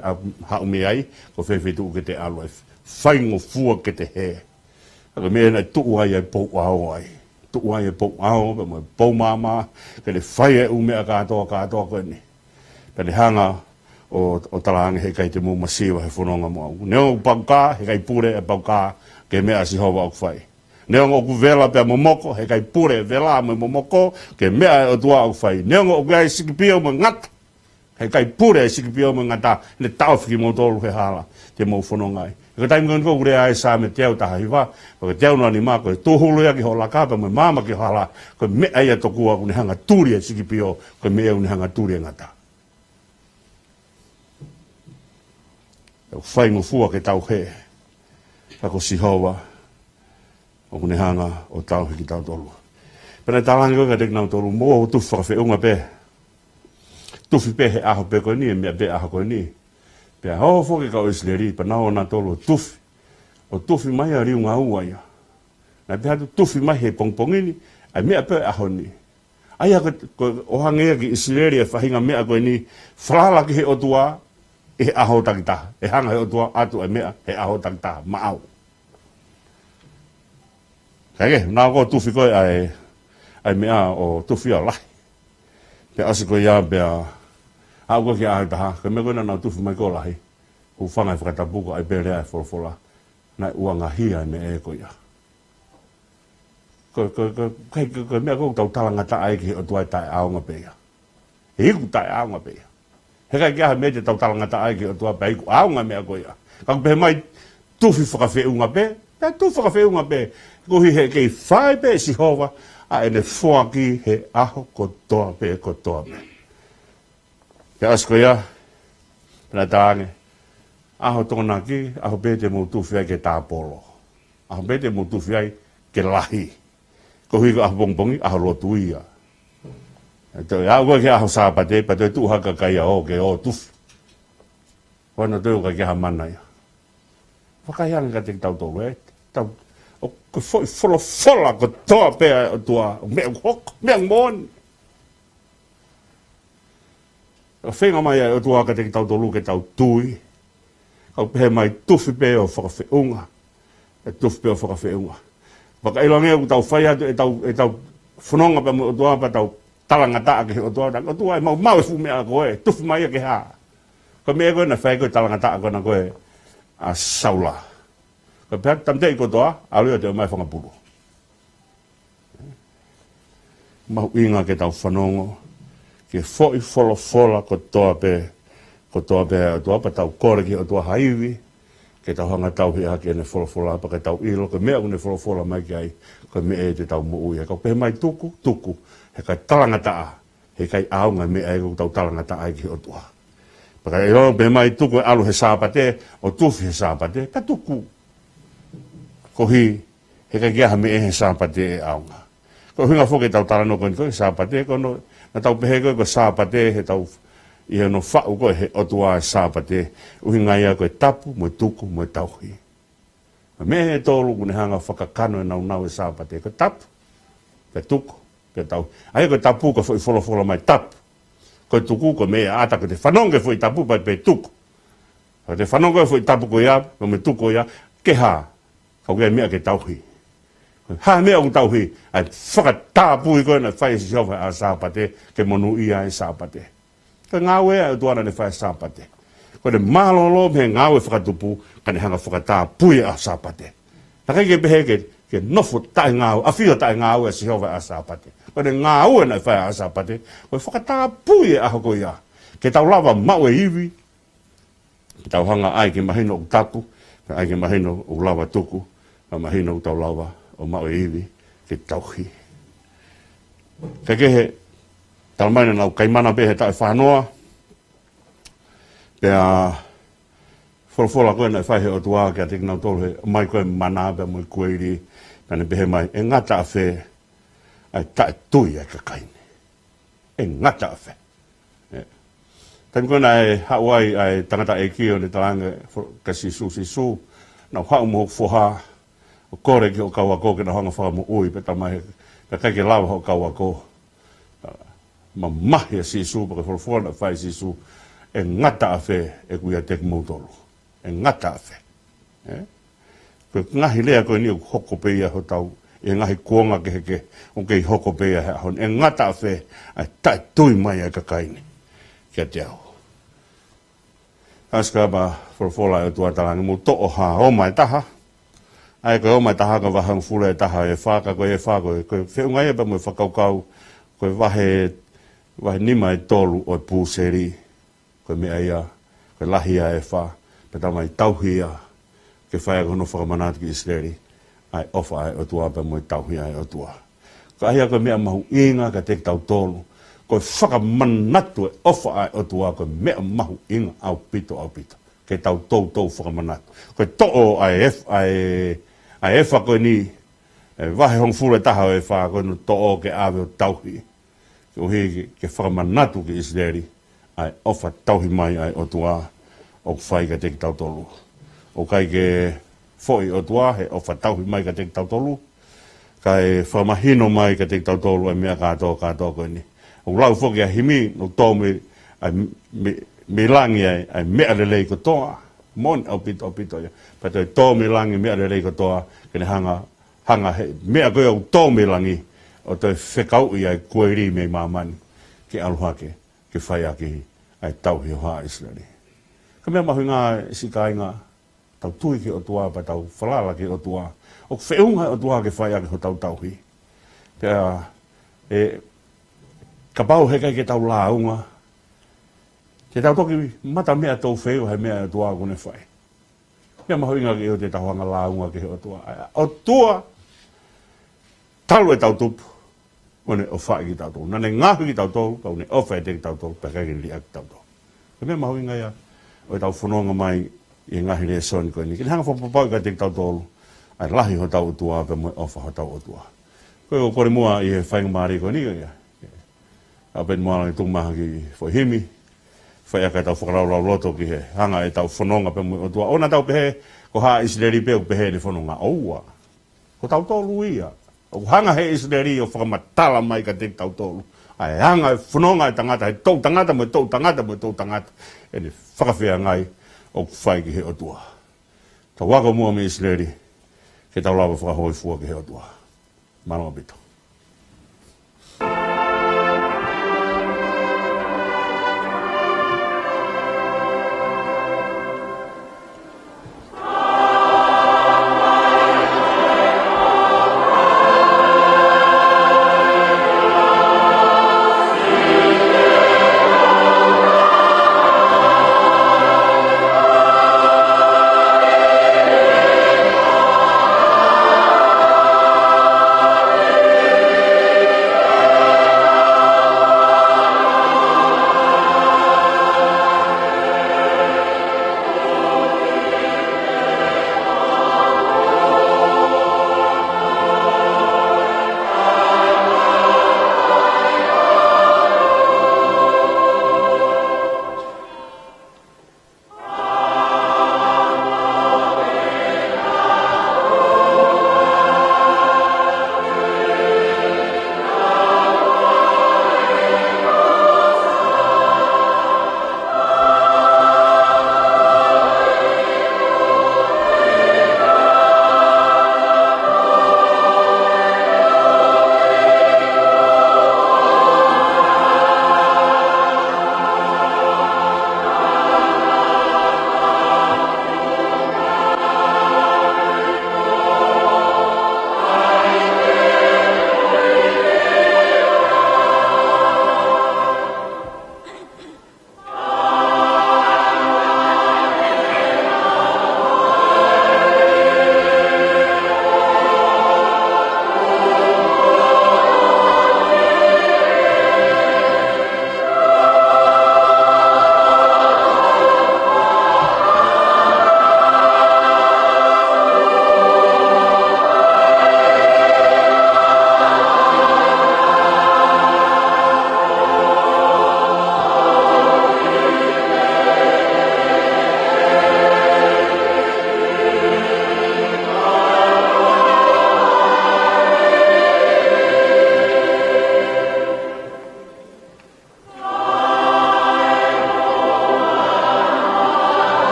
haumi ai, ko whetu ke te alo ai. Whaingo fua ke te he. Ko mena tuu ai pou au ai. Tuu ai pou au, pe mo pou mama, ke le whai e umea katoa koe ni. Pene hanga o talangi he kai te mō masiwa he whanonga mo au. Neo pauka, he kai pure e pauka, ke mea si hova au whai. Neo o vela pe momoko, he kai pure vela mo momoko, ke mea o tua au whai. Neo o kai sikipio mo ngata, he kai pure sikipio mo ngata, ne tauwhiki mo tolu he hala, te mō whanonga ai. Ko taimi ko ure ai sa me teo taha hiwa, ko teo no ni ma ko tuhulu ya ki ho la kapa mo mama ki hala, ko mea ia tokua ko ni hanga turi sikipio, ko mea ni hanga turi ngata. Whai ngufua ke tau he. Kako si hova. O kune hanga o tau hiki tau tolu. Pena talangi koe ka tek nau tolu. Mo o tufi whakawhi unga pe. Tufi pe he aho pe koe ni. E mea pe aho koe ni. Pea ho foke ka o Israeli. Pa nao na tolu o tufi. O tufi mai a riunga ua ia. Na pe hatu tufi mai he pongpongini. Ai mea pe aho ni. Ai ako o hangea ki Israeli e whahinga mea koe ni. Whalala ki he o tua. E aho takita, e hanga he o tua atu e mea, he aho takita, maau. Kage, nā ko tuwhi koe ai mea o tuwhi au lahi. Pe asi koe ia pea, au koe ki ahi taha, ke me koe nā tuwhi mai ko lahi, u whangai whakatapuko ai pe rea e wholofola, nai ua ngahi ai me e koe ia. Koe mea koe tau talanga ta ai ki o tua i tae aonga pe ia. He iku tae aonga pe ia. He kai kia me te tau talangata ai ki o tua pe iku aunga mea koe ia. Kako pe mai tuwhi whakawhiunga pe, pe tu whakawhiunga pe, kuhi he kei whai pe si hova, a ene whuaki he aho kotoa pe kotoa pe. Pe asko ia, pena tānge, aho tōna ki, aho pe te mō tuwhi ai ke tāpolo. Aho pe te mō tuwhi ai ke lahi. Kuhi ko aho pongpongi, aho lotu ia. Tau ia ua ke aho sāpate, pa tau tūhaka kai a o ke o tuwhi. Wana tau ka ke ha mana ia. Whakaianga ka te tau tōru e. o ko foi fola ko toa pe o tua me hok me mon o whenga mai o tua ka te tau tolu ke tau tui au pe mai tufi pe o whakawhiunga e tufi pe o whakawhiunga waka ilange o tau whai atu e tau whanonga pe o tua pa tau talanga taa ke o tua e mau e fu mea koe tufi mai ke haa ko me koe na whai koe talanga taa koe na koe a saula ko pe tamtei ko toa alua te o mai whangapuru mau inga ke tau whanongo ke foi fola ko toa pe o toa pa tau kore ki o toa haiwi ke tau hanga tau hi hake ne fola pa ke tau ilo ke mea une fola mai ki ai ko me e te tau mo ui ka pe mai tuku he kai talanga taa he kai aunga me e ko tau talanga taa ki o toa pa kai ilo pe mai tuku alu he sāpate o tufi he sāpate ka tuku ko hi he kai geha me e he sāpate e aunga ko hinga foke tau talano ko ni sāpate ko no na tau pehe ko sāpate he tau i no whau koe he otua sāpate uhinga ia koe tapu mo tuku mo tauhi. Me he tōlu kune hanga whakakano e nau e sāpate koe tapu, koe tuku, koe tauhi. Ai koe tapu koe fwoi whola mai tapu. Koe tuku koe mea ata koe te whanonge fwoi tapu pai pe tuku. Koe te whanonge fwoi tapu koe ia, koe me tuku ia, ke hā, kau kea mea ke tauhi. Ha mea ku tauhi, ai whakatāpui koe na whai si hiofa a sāpate, ke monu ia e sāpate. Ka ngawe a tuana ne whae sāpate. Ko ne mālolo me ngawe whakatupu, ka ne hanga whakatā pui a sāpate. Na kai ke pehe ke nofo tae ngawe, a whio tae ngawe a si hova a sāpate. Ko ne ngawe na whae a sāpate, ko whakatā pui a hoko ia. Ke tau lava mau e iwi, ke tau hanga ai ke mahino o tapu, ke ai ke mahino o lava tuku, ka mahino o tau lava o mau e iwi, ke tauhi. Ka kehe, tau mai nau kaimana pe he tae whanoa. Pea wholofola koe nai whaihe o tua kia te kinau tolu he mai koe mana pea moi kueiri. Pea ne pehe mai e ngata a whe ai tae tui ai kakaine. E ngata a whe. Tani koe nai hauai ai tangata e kio ne talange ka sisu. Nau hau mo whoha o kore ki o kauako ke na hanga whaka mo ui. Pea tamai he kai ke lawa ho kauako. Ma mahi a sisu, pa ke wholofola na whai sisu, e ngata a whe e kuia te mautolo. E ngata a whe. Koe ngahi lea koe ni o hoko peia ho tau, e ngahi kuonga ke heke, o kei hoko peia he ahon. E ngata a whe, ai tae tui mai a kakaini, kia te au. Aska ba wholofola e tua talangi mo to'o ha o mai taha. Ai koe o mai taha ka wahang fule e taha e whaka koe e whaka koe whiunga e pa mo e whakaukau, koe wahe nima e tolu o e pūseri, koe mea ia, koe lahia e wha, pe tama i tauhia, ke whaia kono whakamanatu ki Israeli, ai ofa ai o tua pe mo i tauhia e o tua. Ka ahia koe mea mahu inga ka te tau tolu, koe whakamanatu e ofa ai o tua, koe mea mahu inga au pito, ke tau tau whakamanatu. Koe to'o ai e wha koe ni, e wahe hong fure taha o e wha, koe no to'o ke awe o tauhia. O he ke whakamanatu ki Israeli, ai ofa tauhi mai ai o tua, o whai ka te ki tautolu. O kai ke foi o tua, he ofa tauhi mai ka te ki tautolu, kai whamahino mai ka te ki tautolu, ai mea kātō koe ni. O lau whoki a himi, no tō me langi ai mea lelei ko toa, mon au pito ia. Pato tō me langi mea lelei ko toa, kene hanga he, mea koe au tō me langi, o te whekau i ai kueri mei mamani ke aluhake, ke whai aki ai tauhi o haa Israeli. Ka mea mahui ngā sikai ngā tau tui ki o tua, pa tau whalala ki o tua, o whiunga o tua ke whai aki ho tau tauhi. Pea, ka pau hekai ke tau launga, ke tau toki mata mea tau wheu hei mea o tua kune whai. Mea mahui ngā ki o te tau hanga launga ki o tua. O tua, talu e tau tupu, o ne o whae ki tau tō. Nane ngahu ki tau tō, kau ne ofa e te ki tau tō, pa kai ki lia ki tau tō. Ka mea mahui ngai a, o e tau whanonga mai i ngahi rea soni koe ni. Ki hanga whapapau ka te ki tau tō, ai lahi ho tau utua, pa mo ofa ho tau utua. Koe o kore mua i he whainga maari koe ni koe. A pen mua langi tūmaha ki whaihimi, whai aka e tau whakaraulau loto ki he hanga e tau whanonga pa mo utua. Ona tau pehe, ko haa Israeli pe o pehe ni whanonga oua. Ko tautolu ia. O hanga he Israeli o whakamatala mai ka te tautolu. Ai hanga e whanonga e tangata, he tau tangata mo tau tangata mo tau tangata. E ne whakawhea ngai o whai ki he otua. Ta waka mua me Israeli, ke tau lawa whakahoi fua ki he otua. Manoa bito.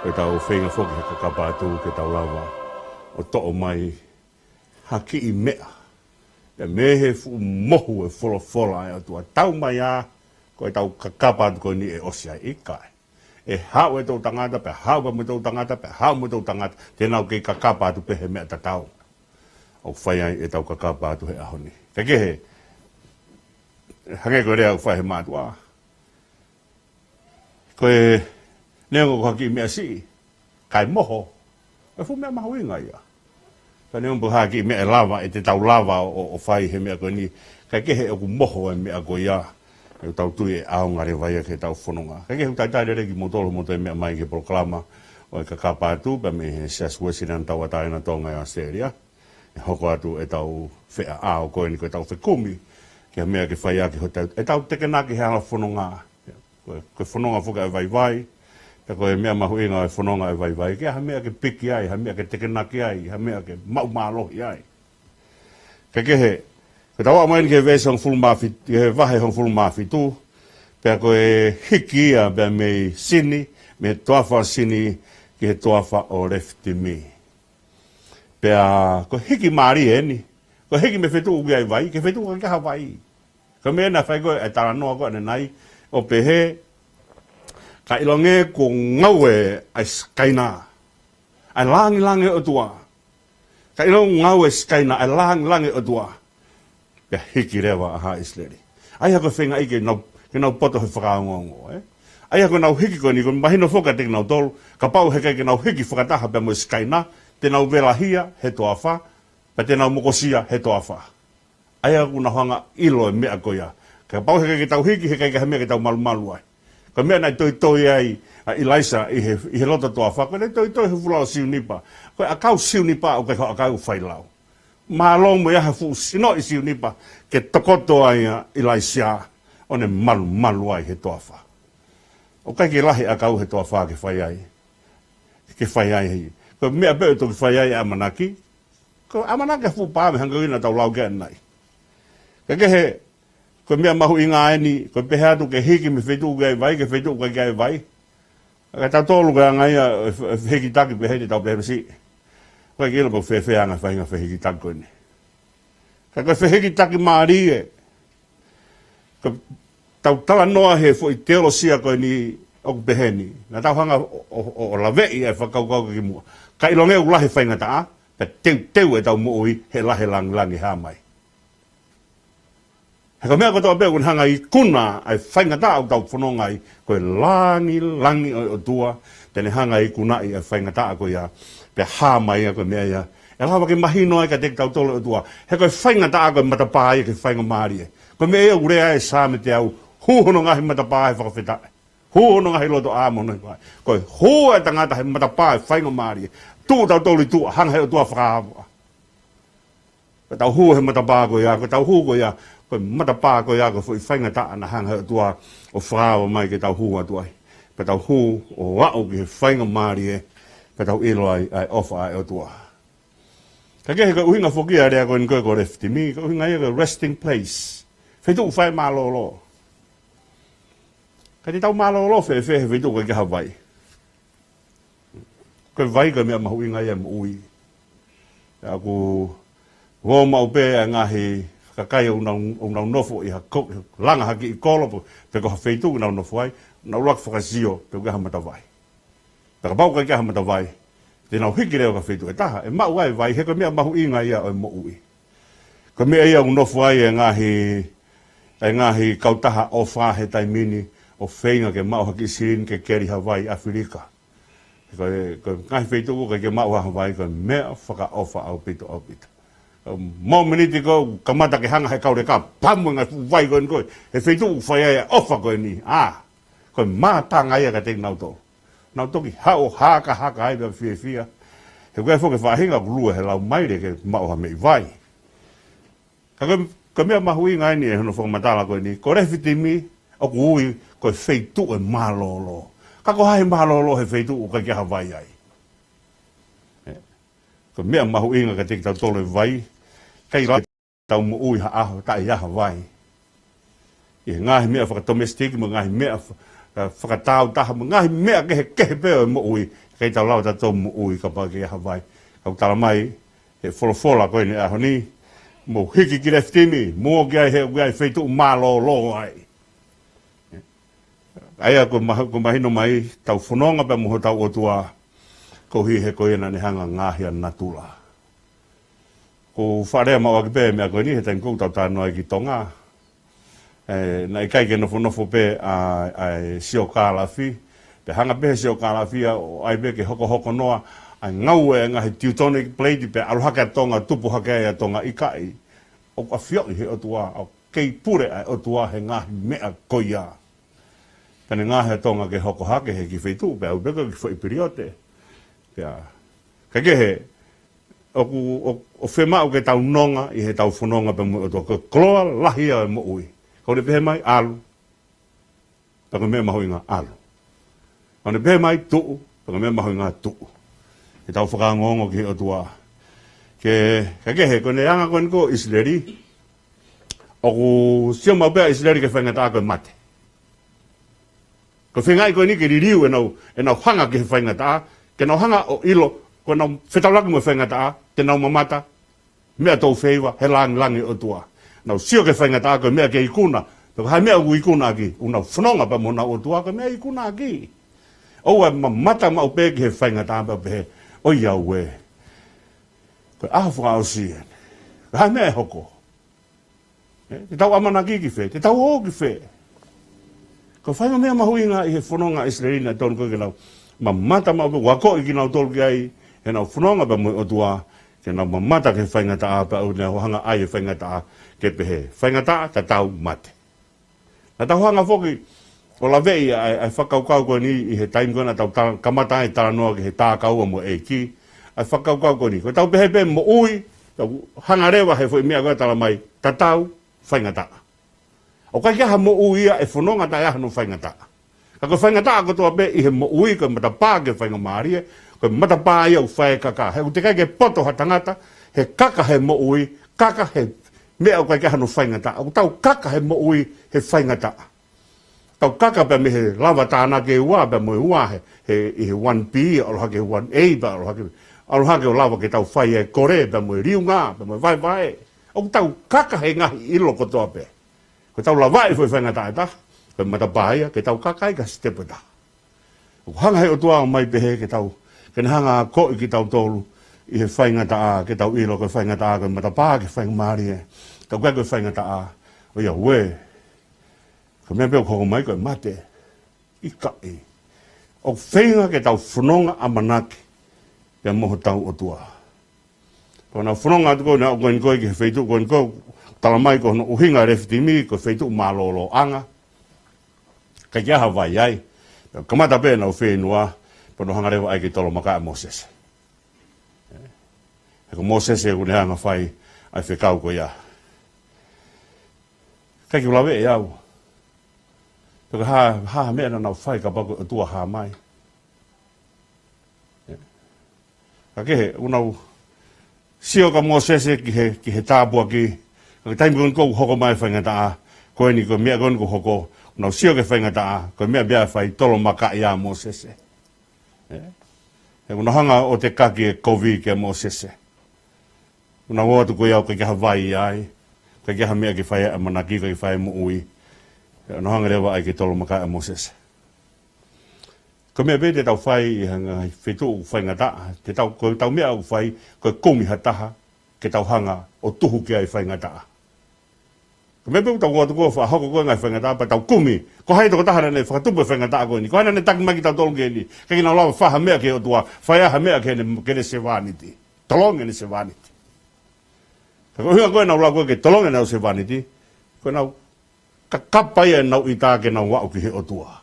E tau whenga whoki he kakapātū ke tau lawa o to'o mai haki I mea. E mehe fu mohu e whola e atua tau mai a ko e tau kakapātū ko ni e osia I kai. E hau e tau tangata, pe hau me tau tangata, pe hau me tau tangata, tēnau ke kakapātū pe he mea tatau. O whai ai e tau kakapātū he ahoni. Ka ke he, hange ko rea o whai he mātua. Ko e Nengo ko haki mea si, kai moho, e fu mea mahu inga ia. Ka nengo ko haki mea lava, e te tau lava o whai he mea koe ni, kai kehe e ku moho e mea koe ia, e tau tui e aongare vai ke tau whanonga. Kai kehe tai reki motoro moto e mea mai ke proklama, o e ka kapātū, pa me he sias wesinan tau ataina tonga i Australia, e hoko atu e tau whea ao koe ni koe tau whekumi, ke mea ke whai ake ho tau, e tau tekenaki he ala whanonga, koe whanonga whuka e vai vai, Ka koe mea mahu inga e whanonga e vai vai. Ke ha mea ke piki ai, ha mea ke tekenaki ai, ha mea ke mau mālohi ai. Ka kehe, ka tawa maini ke vese hong fulmawhi, ke vahe hong fulmawhi tū, pia koe hiki ia pia mei sini, me toafa sini, ki he toafa o lefti mi. Pia koe hiki maari eni, koe hiki me whetu uki ai vai, ke whetu uki ha vai. Ka mea na whai koe e tara noa koe nai, o pehe, ka ilonge ko ngaue ai skaina. Ai langi o tua. Ka ilonge ngaue skaina ai langi o tua. Pia hiki rewa aha Israeli. Ai hako whenga ike ke nau poto he whakaongongo. Aia ko nau hiki ko ni ko mahino foka te nau tolu, ka pau heke ke nau hiki whakataha pe mo skaina, te nau velahia he toa wha, pa te nau mokosia he toa wha. Aia ko na hanga ilo e mea koia. Ka pau heke ke tau hiki heke ke mea ke tau malu ai. Ka mea nai toi ai a Ilaisa i he lota toa wha, ko nei toi he fulao siu nipa. Ko a kau siu nipa o ke a kau whailau. Malong mo ia fu sino i siu nipa ke tokoto ai a Ilaisa o ne malu ai he toa wha. O kai ke lahi a kau he toa wha ke whai ai. Ke whai ai hei. Ko mea peo to ke whai ai a manaki. Ko a manaki a fu pāme hanga ina tau lau ke anai. Ka ke he, ko mea mahu i ngā eni, ko pehe atu ke hiki me whetu gai vai, ke whetu gai vai. Ka tau tolu ka ngai a hiki taki pehe te tau pehe si. Ko ke ilo ko whewheanga whainga hiki taki koe ni. Ka koe hiki taki maari e. Ko tau tala noa he fo i teolosia koe ni o pehe ni. Nga tau hanga o lavei e whakaukau ki mua. Ka ilonge u lahi whainga taa, pe teu e tau mooi he lahe langi hamai. He ka mea kotoa peo kun hanga i kuna ai whaingata au tau whanonga i koe langi o tua tene hanga i kuna i ai whaingata a koe a pe hāmai a koe mea ia e lawa ke mahino ai ka te tau tolo o tua he koe whaingata a koe matapā i ke whainga maari e koe mea ia urea e sāme te au hūhono ngahi matapā e whakawheta hūhono ngahi loto āmono koe hua e tangata he matapā e whainga maari e tū tau tolo i tū hanga he o tua whakahawa koe tau hua he matapā koe a koe tau hua koe a koe matapā koe a koe fwoi whaingata ana hanga he o tua o whakahawa mai ke tau hua tuai pe tau hu o wao ki he whainga maari e pe tau ilo ai ofa ai o tua. Ka kehe ka uhinga whokia rea koe ni koe ko refti mi, ka uhinga ia ka resting place. Whetu u whai mālolo. Ka te tau mālolo whe whetu koe ke hawai. Koe vai ka mea mahu inga ia mo ui. Ka ku wō mau pē a ngahi kakai o nau nofo i hako, langa haki i kolo, pe ko hawhetu nau nofo ai, nau lak whakasio, pe ko hamata vai. Pe ka pau kai ke hamata vai, te nau hiki reo ka whetu e taha, e mau ai vai, he ko mea mahu inga ia o mo ui. Ko mea ia un nofo ai e ngahi kautaha o whahe tai mini, o whenga ke mau haki sirin ke keri Hawaii, Afrika. Ko ngahi whetu ko ke mau Hawaii, ko mea whaka ofa au pito au pito. Mau miniti ko kamata ke hanga he kaure ka pamu nga vai ko ko he feitu fai ai ofa ko ni ko mata nga ia ka te nau to ki hao haka ai be fia he ko fo ke fa hinga lua he lau mai ke mau ha me vai ka me mahui nga ni no fo matala ko ni ko refiti mi o kui ko feitu e malolo ka ko hai malolo he feitu ka ke ha vai ai ko mea mahu inga ka teki tau tolo vai, kai rai tau mo ui ha aho, ta ia Hawaii. I ngahi mea whakatomestiki, mo ngahi mea whakatau taha, mo ngahi mea kehe peo mo ui, kai tau lau tato mo ui ka pa ke Hawaii. Kau tala mai, he wholofola koe ni aho ni, mo hiki ki reftimi, mo ki ai he whaitu malo ai. Aia ko mahino mai, tau whanonga pa moho tau o tua, ko hi he koe na ne hanga ngāhia natula. Ko wharea maua ki pē mea koe ni he taim kou tau tāno ai ki tonga. Na i kai ke nofo pē ai sio kālafi. Pe hanga pē sio kālafi o ai pē ke hoko noa. Ai ngau e ngahi Teutonic Plate pe alohaka tonga tupu hake ai tonga i kai. O ka whioi he otua, o kei pure ai otua he ngahi mea koia. Pene ngahi tonga ke hoko hake he ki whaitu pe au pēko ki whai periote. Ka kehe, o whema o ke tau nonga i he tau whanonga pe mo o toa, ko kloa lahi au mo ui. Kau ne pehe mai alu, pako mea maho inga alu. Kau ne pehe mai tuu, pako mea maho inga tuu. He tau whakangongo ki he o toa. Ka kehe, ko ne anga koe niko Isleri, o ku sio mau pea Isleri ke whaingata koe mate. Ko whengai koe ni ke ririu e nau hanga ki he whaingata ke nau hanga o ilo, ko nau whetalaki mo whaingata te nau mamata, mea tau wheiwa, he langi o tua. Nau sio ke whaingata koe mea ke ikuna, Toko hai mea ui kuna ki, una whanonga pa mona o tuaka mea i kuna ki. Oua mata ma upe ki he whainga tāmpa pe, o iau e. Koe aha whakao sien. Hai mea hoko. Te tau amana ki whe, te tau o ki whe. Ko whainga mea mahuinga i he whanonga Israelina tonu koe ke nau mamata ma wako i ki nau tolu ki ai he nau whanonga pa mui o tua ke nau mamata ke whainga taa pa au nea hohanga ai e whainga taa ke pehe. Whainga taa ta tau mate. Na tau hanga whoki o la vei ai whakaukau koe ni i he taim kona tau kamata e tala noa ki he tā kaua mo e ki. Ai whakaukau koe ni. Ko tau pehe pe mo ui, tau hanga rewa he fwoi mea koe tala mai, ta tau whainga taa. O kai kia ha mo ui ia e whanonga ta ia hano whainga taa. Ka koe whainga taa kotoa pe i he mo ui koe matapā ke whainga maarie, koe matapā ia u whae kaka. He utekai ke poto ha tangata, he kaka he mo ui, kaka he mea o kai kia hano whainga taa. O tau kaka he mo ui he whainga taa. Tau kaka pe me he lava tāna ke ua, pe mo ua he 1P, aloha ke 1A, pa aloha ke o lava ke tau whai e kore, pe mo riu ngā, pe mo vai. O tau kaka he ngahi ilo kotoa pe. Ko tau lawai foi whainga tae ta, ko matapāia, ke tau kakai ka stepa ta. Ko hanga he o tua o mai pehe ke tau, ke hanga koi ki tau tolu, i he whainga taa, ke tau ilo ko whainga taa, ko matapā ke whainga maari e, tau kai ko whainga taa, o ia ue, ko mea peo koko mai ko mate, i kai. O whainga ke tau whanonga a manaki, ke moho tau o tua. Ko na whanonga atu ko na o koen koe ki he whaitu, koen koe, tala mai ko no uhinga refitimi ko feitu malolo anga ka kia Hawaii ai kamata pe na whenua pono hanga rewa ai ki tolo maka Moses ko Moses e kune hanga whai ai whekau ko ia kai ki ulawe e au toka ha mea na nau whai ka pako tua ha mai ka kehe unau sio ka Moses ki he tāpua ki ka taimi kon ko hoko mai whainga taa, koe ni ko mea kon ko hoko, nau sio ke whainga taa, koe mea bea whai tolo maka ia Mosese. E kuna hanga o te kaki e kovi ke Mosese. Kuna watu ko iau ke kia Hawaii ai, ke kia mea ki whai a manaki, ke whai mo ui. Kuna hanga rewa ai ke tolo maka ia Mosese. Ko mea be te tau whai i hanga whetu whainga taa, te tau mea au whai, koe komi hataha, ke tau hanga o tuhu ke ai whainga taa. Ko me pe tau watu ko fa hoko ko ngai whainga taa pa tau kumi. Ko hai toko tahana nei whakatupu whainga taa ko ni. Ko hana ne taki maki tau tolonge ni. Ka kina lawa whaha mea ke o tua. Whaia ha mea ke ne se wāniti. Tolonge ne se wāniti. Ka ko hinga koe nau lau koe ke tolonge nau se wāniti. Ko nau ka kapai e nau i tā ke nau wau ki he o tua.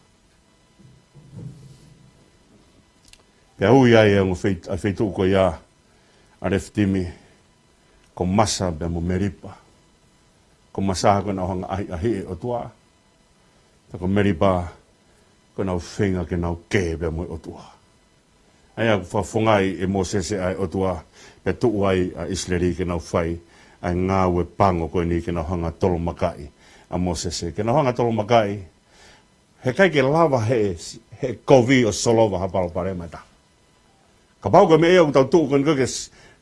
Pea hui ai e ngu wheitu ko ia a reftimi ko masa pe mo meripa. Ko masaha ko nau hanga ahi o tua. Ta ko meripa ko nau whenga ke nau ke pe mo o tua. Ai a whafongai e Mosese ai o tua pe tuu ai a Isleri ke nau whai ai ngā ue pango ko ni ke nau hanga tolo makai a Mosese. Ke nau hanga tolo makai he kai ke lava he kovi o solova hapalo paremata. Ka pau ka me ea tau tuu kon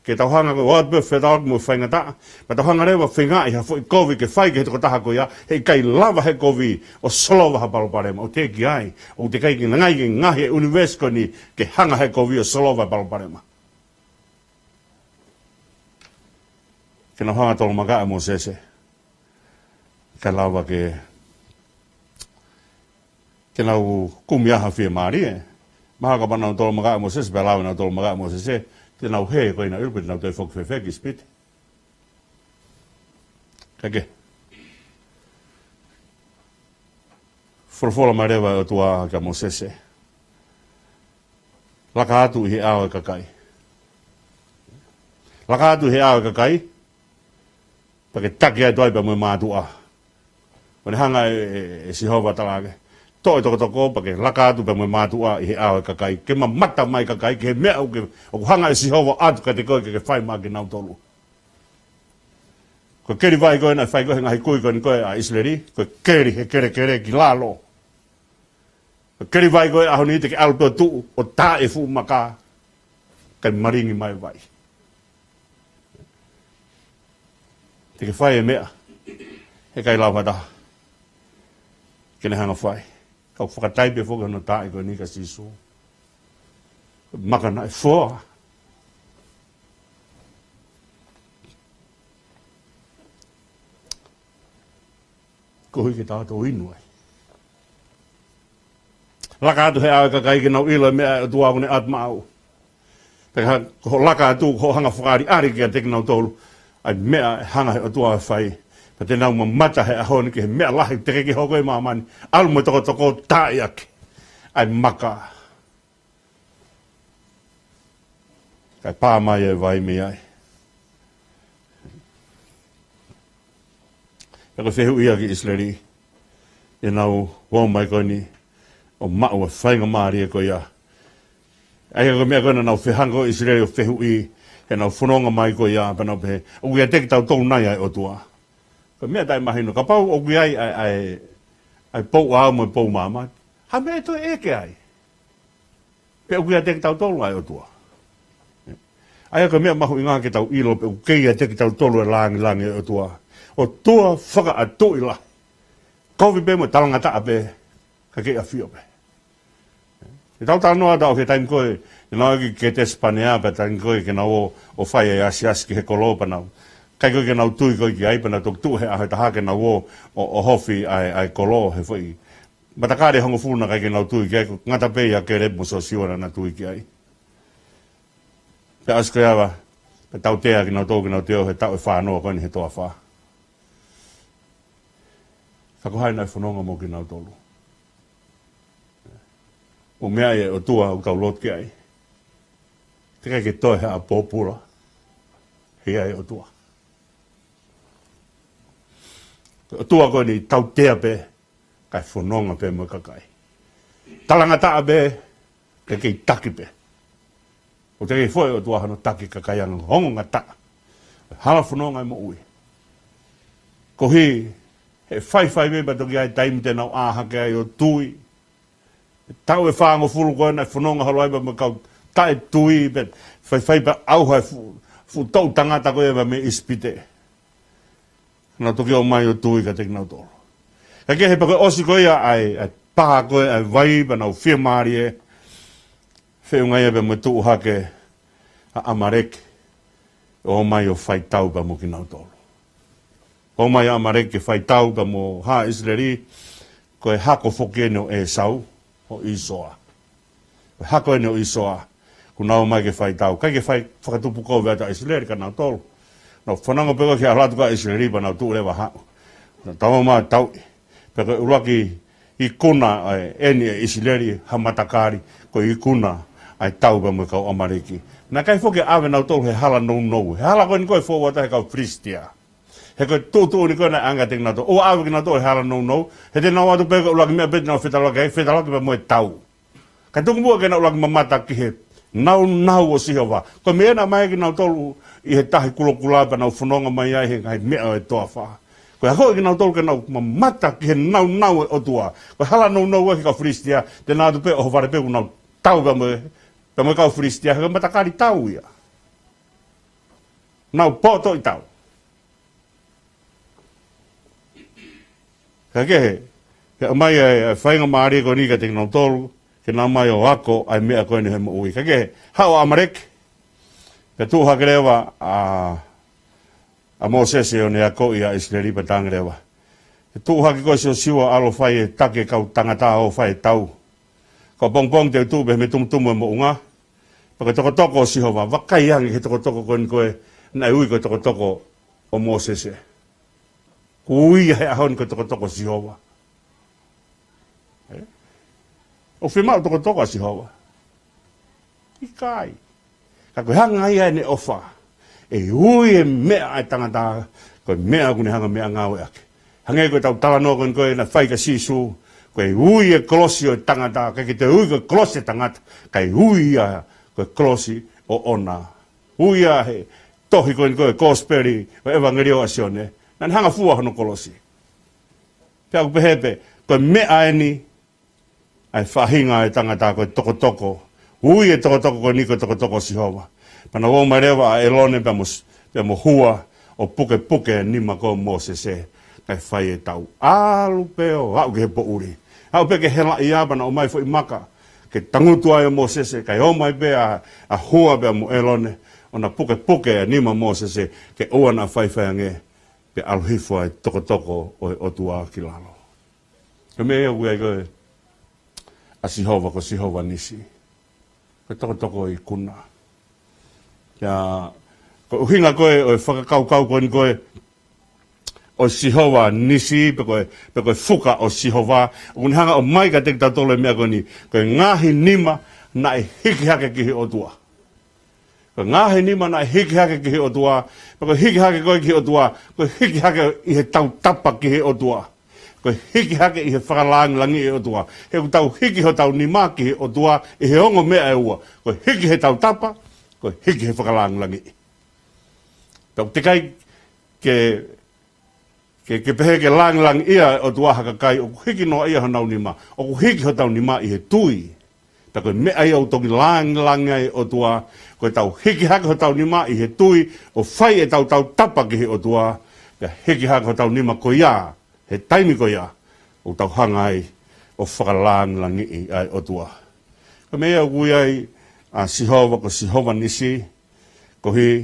ke tau hanga ko wat be fedal mo whainga taa, pa tau hanga rewa whinga i ha fwoi kovi ke whai ke toko taha ko ia, hei kai lava he kovi o solova ha paloparema, o te ki ai, o te kai ki ngai ki ngahi e univesko ni ke hanga he kovi o solova ha paloparema. Ke nau hanga tolo maka e Mosese, ke lava ke nau kumiaha whia maari e, maha ka panau tolo maka e Mosese, pe lawa nau tolo maka e Mosese, te nau he koe na urpit nau te whok spit. Kake. Whorwhora mai rewa o tua ka Mosese. Laka atu i he awa kakai. Laka atu he awa kakai. Pake taki ai tuai pa mui mātua. Wane hanga e Sihova talake. Toi toko pake laka atu pe mo matua i he awa kakai ke mata mai kakai ke mea o hanga e Sihova atu ka te koe ke whai maa ke nau tolu. Ko keri vai koe na whai koe ngahi kui koe a Isleri, ko keri he kere ki lalo. Ko keri vai koe aho ni te ke alto tu o tā e fu maka kai maringi mai vai. Te ke whai e mea he kai lau hata ke ne hanga whai. Kau whakatai pe whoka no tae koe ni ka sisu. Maka na e whoa. Ko hui ke tātou inu ai. Laka tu he aika kaikki nau ilo mea o tua kune at mau. Peka ko laka tu ko hanga whakari ari kia teki nau tolu. Ai mea hanga he o tua whai. Pa te nau mata he ahoni ki he mea lahi teke ki hoko e maamani. Almo toko tai ake. Ai maka. Kai pā mai e vai me ai. Peka whehu ia ki Isleri. E nau wau mai koe ni. O mau a whainga maari e koe ia. Ai ko mea koe nau whehango Isleri o whehu i. E nau whanonga mai koe ia. Pa nau pehe. O kia teki tau tolu nai ai o tua. Ko mea tai mahino. Ka pau o kia ai pou au mo pou mama. Ha mea toi eke ai. Pe o kia teki tau tolu ai o tua. Ai ko mea mahu inga ke tau ilo. Pe o kia teki tau tolu e langi o tua. O tua whaka a toi la. Kowi pe mo talanga taa pe. Ka ke a fio pe. E tau noa tau ke taim koe. E nao ki ke te spanea pe taim koe ke nao o whai e asi ki he kolopa nau. Kai koe ke nau tui koe ki aipana tok tu he ahe taha ke nao o hofi ai kolo he whai. Matakare hongo funa kai ke nau tui ki ai. Ngata pe ia ke repo so siwana na tui ki ai. Pe asko iawa. Pe tau tea ki nau tō ki nau teo he tau e whanoa koe ni he toa wha. Kako hai nai whanonga mo ki nau tolu. O mea e o tua o tau lot ki ai. Te kai ke toi hea pōpura. Hea e o tua. O tua koe ni tau tea pe. Kai whanonga pe mo kakai. Talanga taa pe. Ke kei taki pe. O te kei whoe o tua hano taki kakai anga. Hongonga taa. Hala whanonga e mo ui. Ko hi. He whai me toki ai taimi te nau āhake ai o tui. Tau e whaango fulu koe nai whanonga halo ai ma kau tae tui. Whai pa auhai fu tau tangata koe eva me ispite. Nā toki o mai o tui ka teki nau tolo. Ka ke he pa koe osi koe ai paha koe ai vai pa nau whia maari e. Whiunga ia pa me tuu hake a amareke. O mai o whai tau pa mo ki nau tolo. O mai amareke whai tau pa mo ha Isleri, ko e hako whoke no e sau, o Isoa. Ko e hako e no Isoa, ku nao mai ke whai tau. Kai ke whai whakatupu kou veta Isleri ka nao tolu. Nau whananga peko ki a ratu ka Isleri pa nao tuu lewa hao. Tau mai tau, peko uraki i kuna eni e Isleri hamatakari, ko i kuna ai tau pa mo kau amareke. Nā kai whoke awe nao tolu he hala nou. He hala koe ni koe whowata he kau Fristia. He koe tūtū ni koe na anga teki nā tō. O awe ki nā tō he hala nou. He te nau atu pēka ulaki mea pēti nau whetalaki. Hei whetalaki pa moe tau. Kai tūku mua ke na ulaki mamata ki he nau o siha wā. Koe mea na mai ki nau tōlu i he tahi kulokula pa nau whanonga mai ai he ngai mea e toa wha. Koe hako ki nau tōlu ke nau mamata ki he nau e o tua. Koe hala nou ki kau Fristia. Te nā atu pēka o whare pēku nau tau pa moe kau Fristia. He matakari tau ia. Nau poto i tau. Ka kehe, ke mai e whainga maari ko ni ka teki nau tolu, ke nā mai o ako ai mea koe ni he mo ui. Ka kehe, hao amareke, ka tūha ke rewa a Mosese o ne ako i a Isleri pa tanga rewa. Ke tūha ke koe si o siwa alo whai e take kau tangata o whai tau. Ka pongpong te tūpe me tumutumu e mo unga. Pa ke toko o siho wa, wakai hangi ke toko koe ni koe, nai ui koe toko o Mosese. Ui he ahon ko toko sihowa. O whimau toko sihowa. I kai. Ka koe hanga ia ne ofa. E ui e mea ai tangata. Koe mea kune hanga mea ngāwe ake. Hanga koe tau talanoa koe na whaika sisu. Koe ui e kolosi o tangata. Kai te ui koe kolosi tangata. Kai ui a koe kolosi o ona. Ui a he tohi koe kosperi o evangelio asione. Nā hanga fua hono kolosi. Pea ku pehepe, koe mea eni, ai whahinga e tangata koe toko. Ui e toko koe niko toko sihowa. Pana wau mai rewa a elone pea mo hua o puke nima koe Mosese. Kai whai e tau. Alu peo, hau ke he po uri. Hau pe ke hela i apana o mai fo i maka. Ke tangutu ai o Mosese, kai o mai pea a hua pea mo elone. O na puke nima Mosese, ke ua na whai nge. Pe aluhifo ai toko o tua ki lalo. Ka mea ui ai koe, a sihova ko sihova nisi. Ko toko I kuna. Ya ko hinga koe o whakakau koe ni koe o sihova nisi pe koe fuka o sihova. Kuni hanga o mai ka teki tatolo mea koe ni koe ngahi nima na e hiki hake kihi o tua. Koe ngahi nima na e hiki hake kihi o tua. Pe koe hiki hake koe kihi o tua. Koe hiki hake I he tau tapa kihi o tua. Koe hiki hake I he whakalangi e o tua. He ku tau hiki ho tau nima kihi o tua I he ongo mea e ua. Koe hiki he tau tapa. Koe hiki he whakalangi. Tau te kai ke pehe ke lang ia o tua haka kai. O ku hiki no ia hanau nima. O ku hiki ho tau nima I he tui. Ta koe mea ia o toki lang ai o tua. Koe tau hiki hake ho tau nima I he tui. O whai e tau tapa kihi o tua. Ka hiki hake ho tau nima ko ia. He taimi ko ia. O tau hanga ai. O whakalangi ai o tua. Ka mea kui ai. A sihova ko sihova nisi. Ko hi.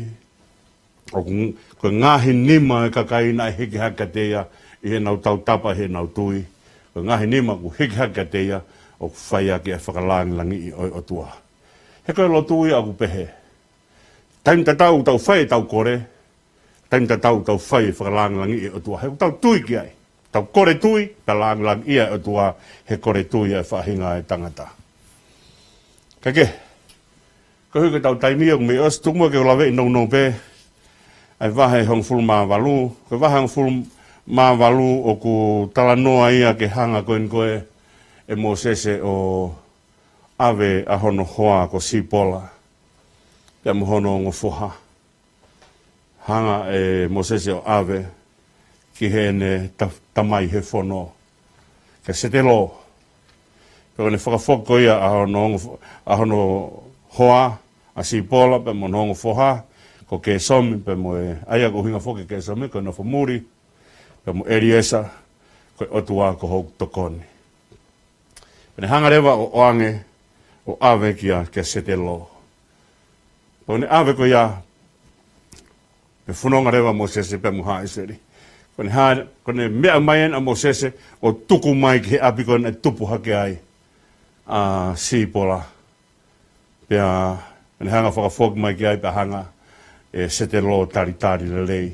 Ko ngahi nima e kakaina e hiki hake te ia. I he nau tau tapa he nau tui. Ko ngahi nima ko hiki hake te ia. O whai ake e whakalangi o tua. He koe lo tui aku pehe. Taim ta tau whai tau kore. Taim ta tau whai whakalangi o tua. He tau tui ki ai. Tau kore tui, ta lang ia o tua. He kore tui e whahinga e tangata. Kake. Ko hui tau taimia me os tumua ke lawe no pe. Ai wahe hong fulu maa walu. Ko wahe hong fulu maa walu o ku talanoa ia ke hanga koen koe. E mo sese o ave a hono hoa ko sipola. Pea mo hono ngo foha. Hanga e mo sese o ave ki hene tamai he fono. Ke se te lo. Pea ne whakafoko ia a hono hoa a sipola. Pea mo ngo foha. Ko ke somi. Pea mo e aia ko hinga foke ke somi. Ko na fomuri. Pea mo eriesa. Ko otua ko hou tokoni. Pene hanga rewa o oange o ave kia ke sete lo. Pone ave ko ia pe funonga rewa mo sese pe muha iseri. Kone mea maien a mo sese o tuku mai ki he api kone tupu hake ai a sipola. Pea pene hanga whakafoki mai ki ai pe hanga e sete lo tari le lei.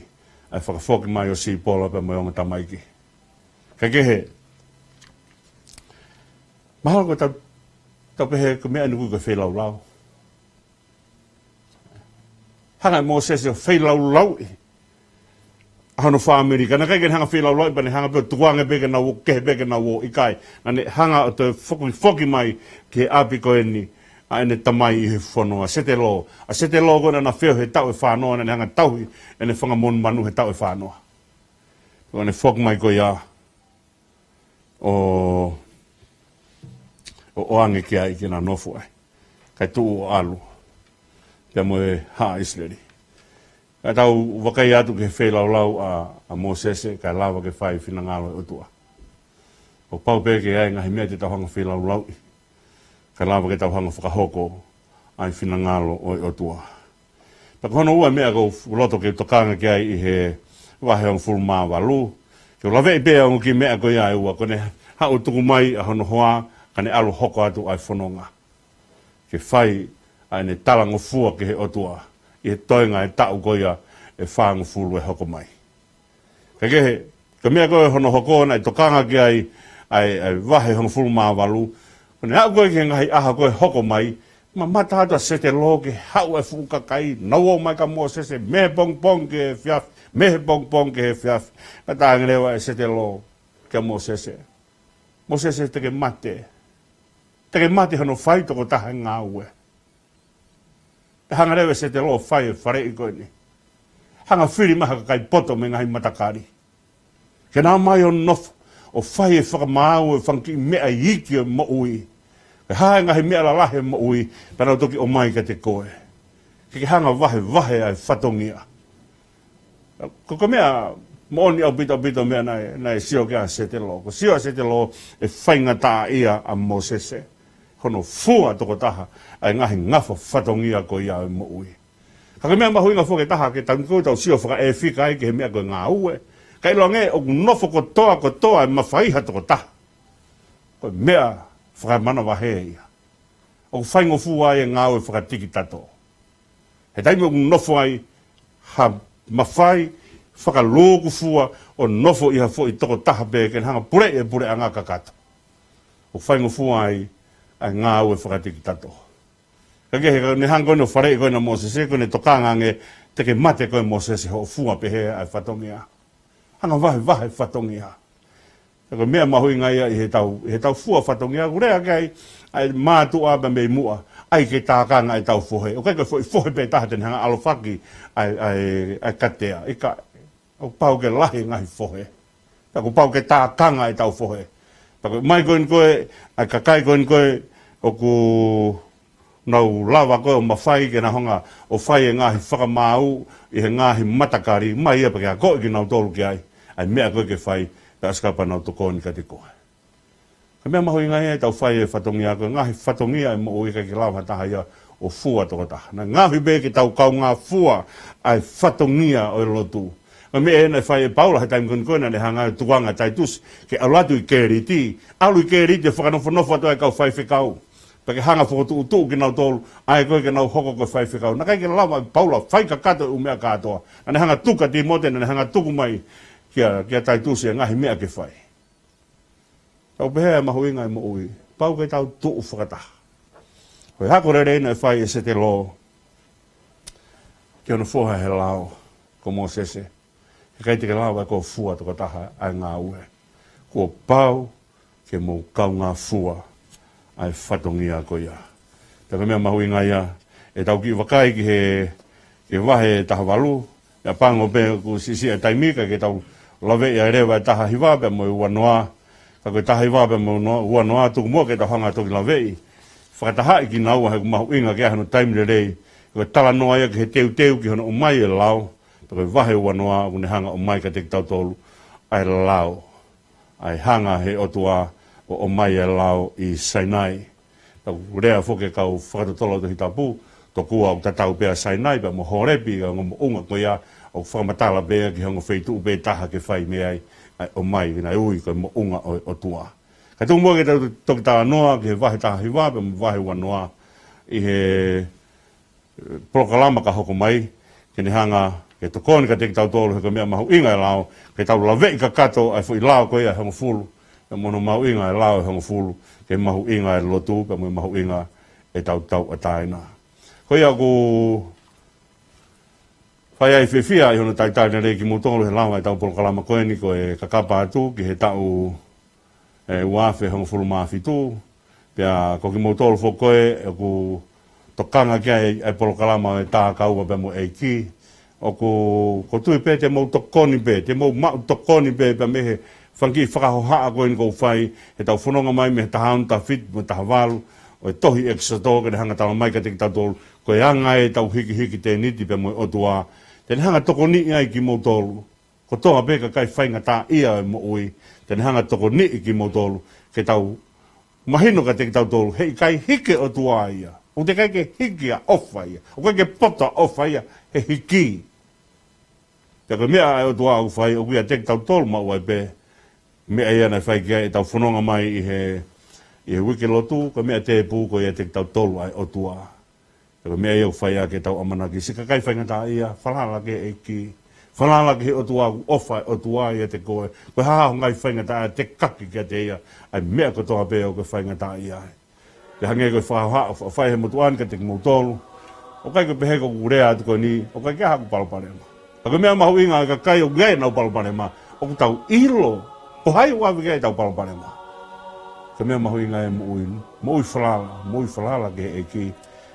Ai whakafoki mai o sipola pe mo yonga tamaiki. Kakehe. Mahalo ko tau pehe ko mea nuku ko whailau lau. Hanga mo sese o whailau lau i. Ahano wha Amerika. Na kai hanga whailau lau i bane hanga peo tuanga beke na wo, kehe beke na wo i kai. Ane hanga o te whoki mai ke api ko eni. A ene tamai I he whanua. Sete lo. A sete lo kona na wheo he tau e whanoa. Ane hanga tauhi. Ene whanga mon manu he tau e whanoa. Ane whoki mai ko ia. O oange ki ai ki nga nofu ai. Kai tuu o alu. Pea mo e haa isleri. Kai tau wakai atu ke whailau lau a Mosese. Kai lawa ke whai whina ngalo o tua. O pau pe ke ai ngahi mea te tau hanga whailau lau i. Kai lawa ke tau hanga whakahoko ai whina ngalo o tua. Pea kono ua mea kou loto ke tokanga ki ai I he wahe ang fulu maa walu. Ke lawe I pea ngu ki mea ko ia ua. Kone hau tuku mai a hono hoa. Kane alu hoko atu ai whanonga. Ke whai ai ne talango fua ke he otua. I he toinga e tau koia e whaango fulu e hoko mai. Ke kehe, ka mea koe hono hoko na e tokanga ki ai wahe hono fulu maa walu. Kone hau koe ke ngahi aha koe hoko mai. Ma mata atua sete lo ke hau e fuka kai. Nawo mai ka mua sese mehe pong ke he fiaf. Mehe pong ke he fiaf. Na tāngirewa e sete lo ke mua sese. Mua sese teke mate. Teke mati hano whai toko taha ngā ue. Te hanga rewe se te lo whai e whare I koe ni. Hanga whiri maha kai poto me ngahi matakari. Ke nā mai o nofu o whai e whakamāu e whanki mea iki o mo ui. Ke hae ngahi mea la lahe mo ui, pera toki o mai ka te koe. Ke hanga wahe ai whatongia. Ko mea mo oni au bito mea nai sio kia se te lo. Ko sio se te lo e whainga tā ia a Mosese. Hono fua toko taha ai ngahi ngafo whatongia ko ia mo ui. Kaka mea mahu inga fuke taha ke tanko tau sio whaka e whika ai ke he mea ko ngā ue. Kai lo nge o nofo ko toa e mawhaiha toko taha. Ko mea whakamana wahe ia. O whaingo fua e ngāo e whakatiki tato. He taimi o nofo ai, ha mawhai, whakalōku fua, o nofo iha fo I toko taha pe, ken hanga pure a ngā kakato. O whaingo fua ai ngāo e whakatiki tato. Kake he ne hanga no whare koe na Mosese, koe ne tokanga nge, teke mate koe Mosese ho fua pehe ai whatongi a. Hanga wahe whatongi a. Tako mea mahui ngai ai he tau fua whatongi a, kurea kai, ai mātua ba mei mua, ai ke tākanga ai tau fohe. O kai koe fohe pe taha tene hanga alofaki ai katea. Ika, o pau ke lahi ngai fohe. Tako pau ke tākanga ai tau fohe. Tako mai koe, ai kakai koe, o ku nau lawa koe o mawhai ke na honga, o whai e ngahi whakamau, I he ngahi matakari, mai ia pa kia koe ki nau tolu ki ai mea koe ke whai, ka askapa nau tokoni ka te koe. Ka mea mahui ngai e tau whai e whatongi a koe, ngahi whatongi ai mo ui ka ki lawa taha ia o fua toko taha. Na ngahi be ki tau kau ngā fua ai whatongi a o lotu. Ka mea e nei whai e paula he taimi koe na ne hanga tuanga taitus, ke alatu I keriti, alu I keriti e whakanofo atu ai kau whai whikau. Pake hanga whakotu utu ki nau tolu, ai koe ke nau hoko koe whai whikau. Na kai ke lawa paula whai ka kato u mea katoa. Na ne hanga tuka ti mote, na ne hanga tuku mai kia taitusi e ngahi mea ke whai. Tau pehea mahu inga I mo ui, pau ke tau tuu whakataha. Koe hako re reina e whai e se te lo, ki ono whoha he lao, ko Mosese. He kai te ke lao e ko fua toko taha ai ngā ue. Ko pau ke mo kau ngā fua ai whatongi a koe ia. Taka mea mahu inga ia, e tau ki wakai ki he wahe taha walu, ia pango pe ku sisi e taimika ke tau lawe ia rewa e taha hiwa pe mo I ua noa, ka koe taha hiwa pe mo ua noa tuku mua ke tau hanga toki lawe I. Whakataha I ki naua he ku mahu inga ke ahano taimi le rei, koe tala noa ia ke he teu ki hono o mai e lao, pa koe wahe ua noa kune hanga o mai ka te tau tolu, ai lao, ai hanga he otua, o mai e lao I Sainai. Tau rea whoke kau whakatotolo to hitapu, to kua o tatau pēa Sainai, pa mo horepi, o mo unga koe ia, o whakamatala pēa ki hongo wheitu pē taha ke whai mea ai o mai, kina ui koe mo unga o tua. Ka tū mua ke tau toki tā noa, ki he wahe taha hiwa, pa mo wahe ua noa, I he prokalama ka hoko mai, ke ni hanga, ke tokoni ka teki tau tolu, he ko mea mahu inga e lao, ke tau lawei ka kato, ai fui lao koe ia hongo fulu, e mono mahu inga e lao e hongo fulu, ke mahu inga e lotu, pe mahu inga e tau ataina. Koe aku whai ai whiwhia I hono taitai na reiki mutolu he lao e tau polokalama koe ni ko e kakapa atu, ki he tau uafe hongo fulu maafitu, pia ko ki mutolu fo koe, aku tokanga kia e polokalama e tā kaua pe mo eiki, o ko tui pe te mau tokoni pe, te mau tokoni pe mehe, whanki whakahohaa koe ni kou whai, he tau whanonga mai me he taha ta fit, me taha walu, o e tohi extra tō, ke ne hanga tala mai ka te ki tau tolu, ko e anga e tau hiki te niti pe mo otua, te ne hanga toko ni ai ki mo tolu, ko toha peka kai whainga tā ia e mo ui, te ne hanga toko ni ki mo tolu, ke tau mahino ka te ki tau tolu, hei kai hike otua ia, o te kai ke hiki a ofa ia, o kai ke pota ofa ia, he hiki. Te ka mea e otua au whai, o kuia te ki tau tolu ma uai pe, mea ia nei whai kia e tau whanonga mai I he wiki lotu, ka mea te pū ko ia te tau tolu ai o tua. Ka mea ia whai a ke tau amanaki, sika kai whainga tā ia, whalala ke e ki, whalala ke he o tua ofa o tua ia te koe, koe haha ngai whainga tā te kaki kia te ia, ai mea ko toa pēo ke whainga tā ia. Te hange koe whai he motuan ka te kimoutolu, o kai koe pehe ko kurea atu koe ni, o kai kia haku paloparema. Ka mea mahu inga ka kai o gai nau paloparema, o ku tau ilo, o hai wawi kei tau paloparema. Ka mea mahu inga e mo ui whalala ke e ki,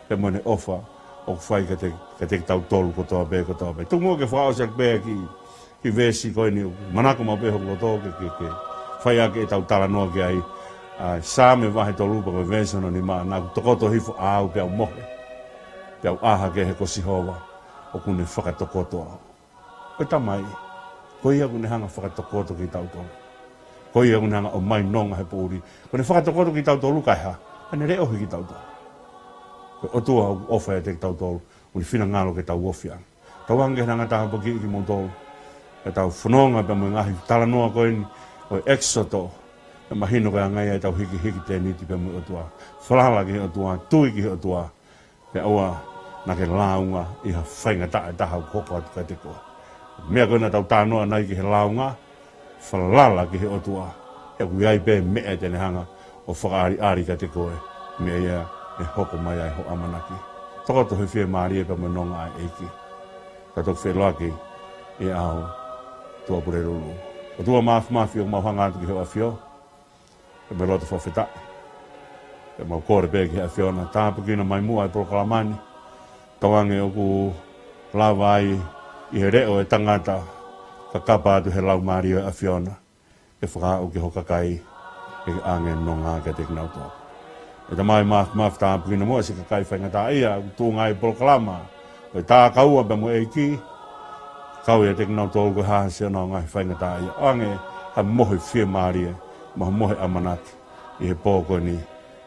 pe mo ne ofa, o whai ka te tau tolu ko toa pe. Tu mua ke whao sak pe ki vesi koe ni, manako mau pe hoko toa ke whai a ke tau tala noa ke ai, sā me wahe tolu pa koe vesi no ni maa, nā tokoto hifo au pe au mohe, pe au aha ke he ko sihowa, o kune whakatokoto au. Koe tamai, koe ia kune hanga whakatokoto ki tau tolu. Koe ia kune hanga o mai nonga he pōri. Kone whakatokoto ki tau tolu kai ha, kane re ohi ki tau tolu. Koe otua ofa e te ki tau tolu, kune whina ngalo ke tau ofiang. Tau ange hanga taha pa ki mo tolu. E tau whanonga pe mo ngahi tala noa koe ni, o exoto. e mahino ka ngai ai tau hiki te niti pe mo tua whalala ki o tua tui ki o tua pe aua na ke launga i ha whainga ta hau koko atu kai te koa mea kona tau tānoa nai ki he launga whalala ki he o tua e kui ai pe mea tene hanga o whakaari kai te koe mea ia e hoko mai ai ho amanaki tokoto he whia maari e pa manonga ai eiki ka tok whi loaki e au tua pure ruru o tua maafi o mauhanga atu ki he awhio e me loto whawhita e mau kore pe ki he awhio na tāpukina mai mua ai prokalamani tawange o ku lava ai i he reo e tangata ka kapa atu he lau maari o e awhio na e whakao ki hokakai e ange nonga ka te kinautoa e tamai maafi tāpukina mua si kakai whaingata ia tūnga i prokalama o tā kaua pe mo eiki kau ia te kinau tōlu koe hāsia nā ngai whaingata ia. Ange ha mohe whia maari e, mohe amanaki i he pōko ni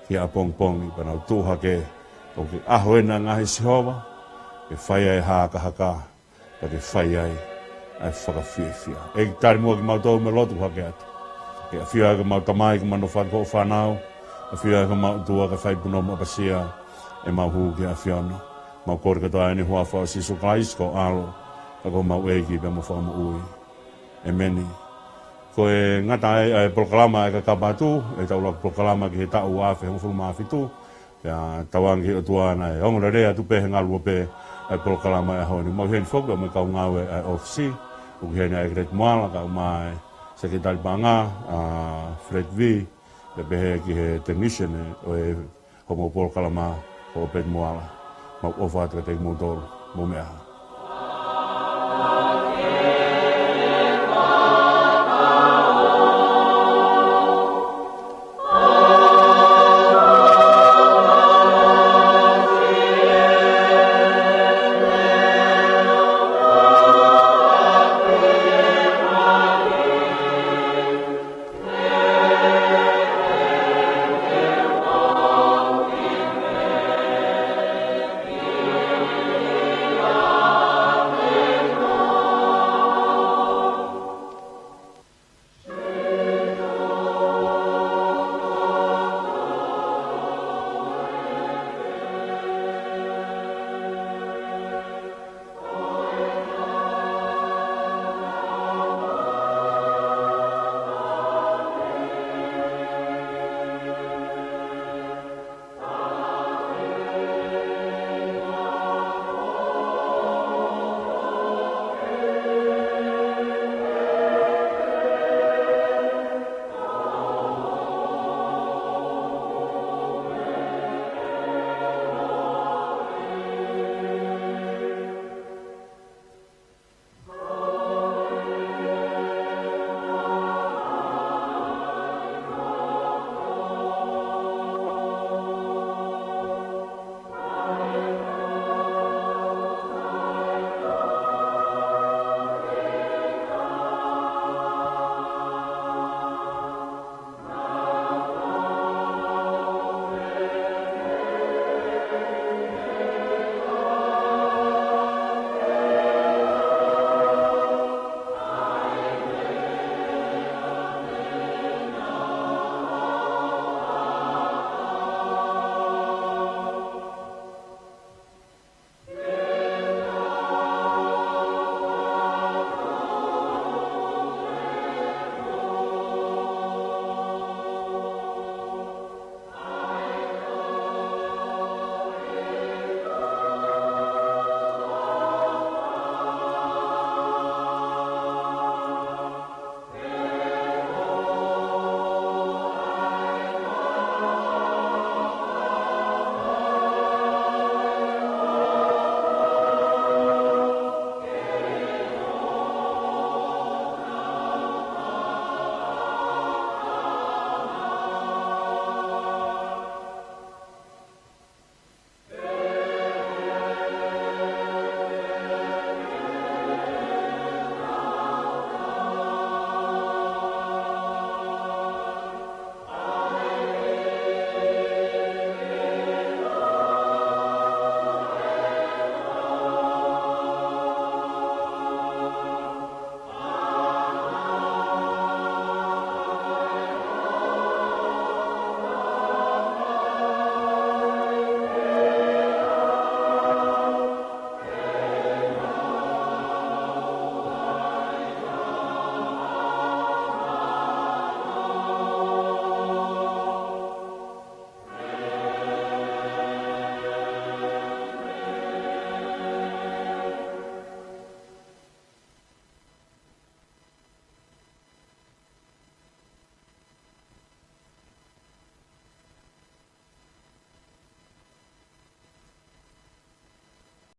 ki a pongpongi panau tūhake o ke aho ena ngahi sihova ke whai ai haka pa ke whai ai ai whakawhia. E ki tari mua ki mau tōu me lotu hake atu. Ke a whia ka mau tamai ki mano whako whanau, a whia ka mau tua ka whai puno mo apasia e mau hu ki a whiana. Mau kore katoa ni hua whao siso klaisko alo. Ako mau eiki pe mo whakamu ui. E meni. Ko e ngata e proklama e ka kapatu, e taula proklama ki he tau afe, he mufulu maafi tu. Pea tawangi o tuana e ongora rea tu pe he ngalua pe e proklama e honi. Mau heni whoku e mo kau ngawe e ofisi. Uki heni e Gret Moala ka umai sekretari panga, Fred V. Le pehe ki he technician o e homo proklama o Pet Moala. Mau ofa atu ka te mutoro, mo mea.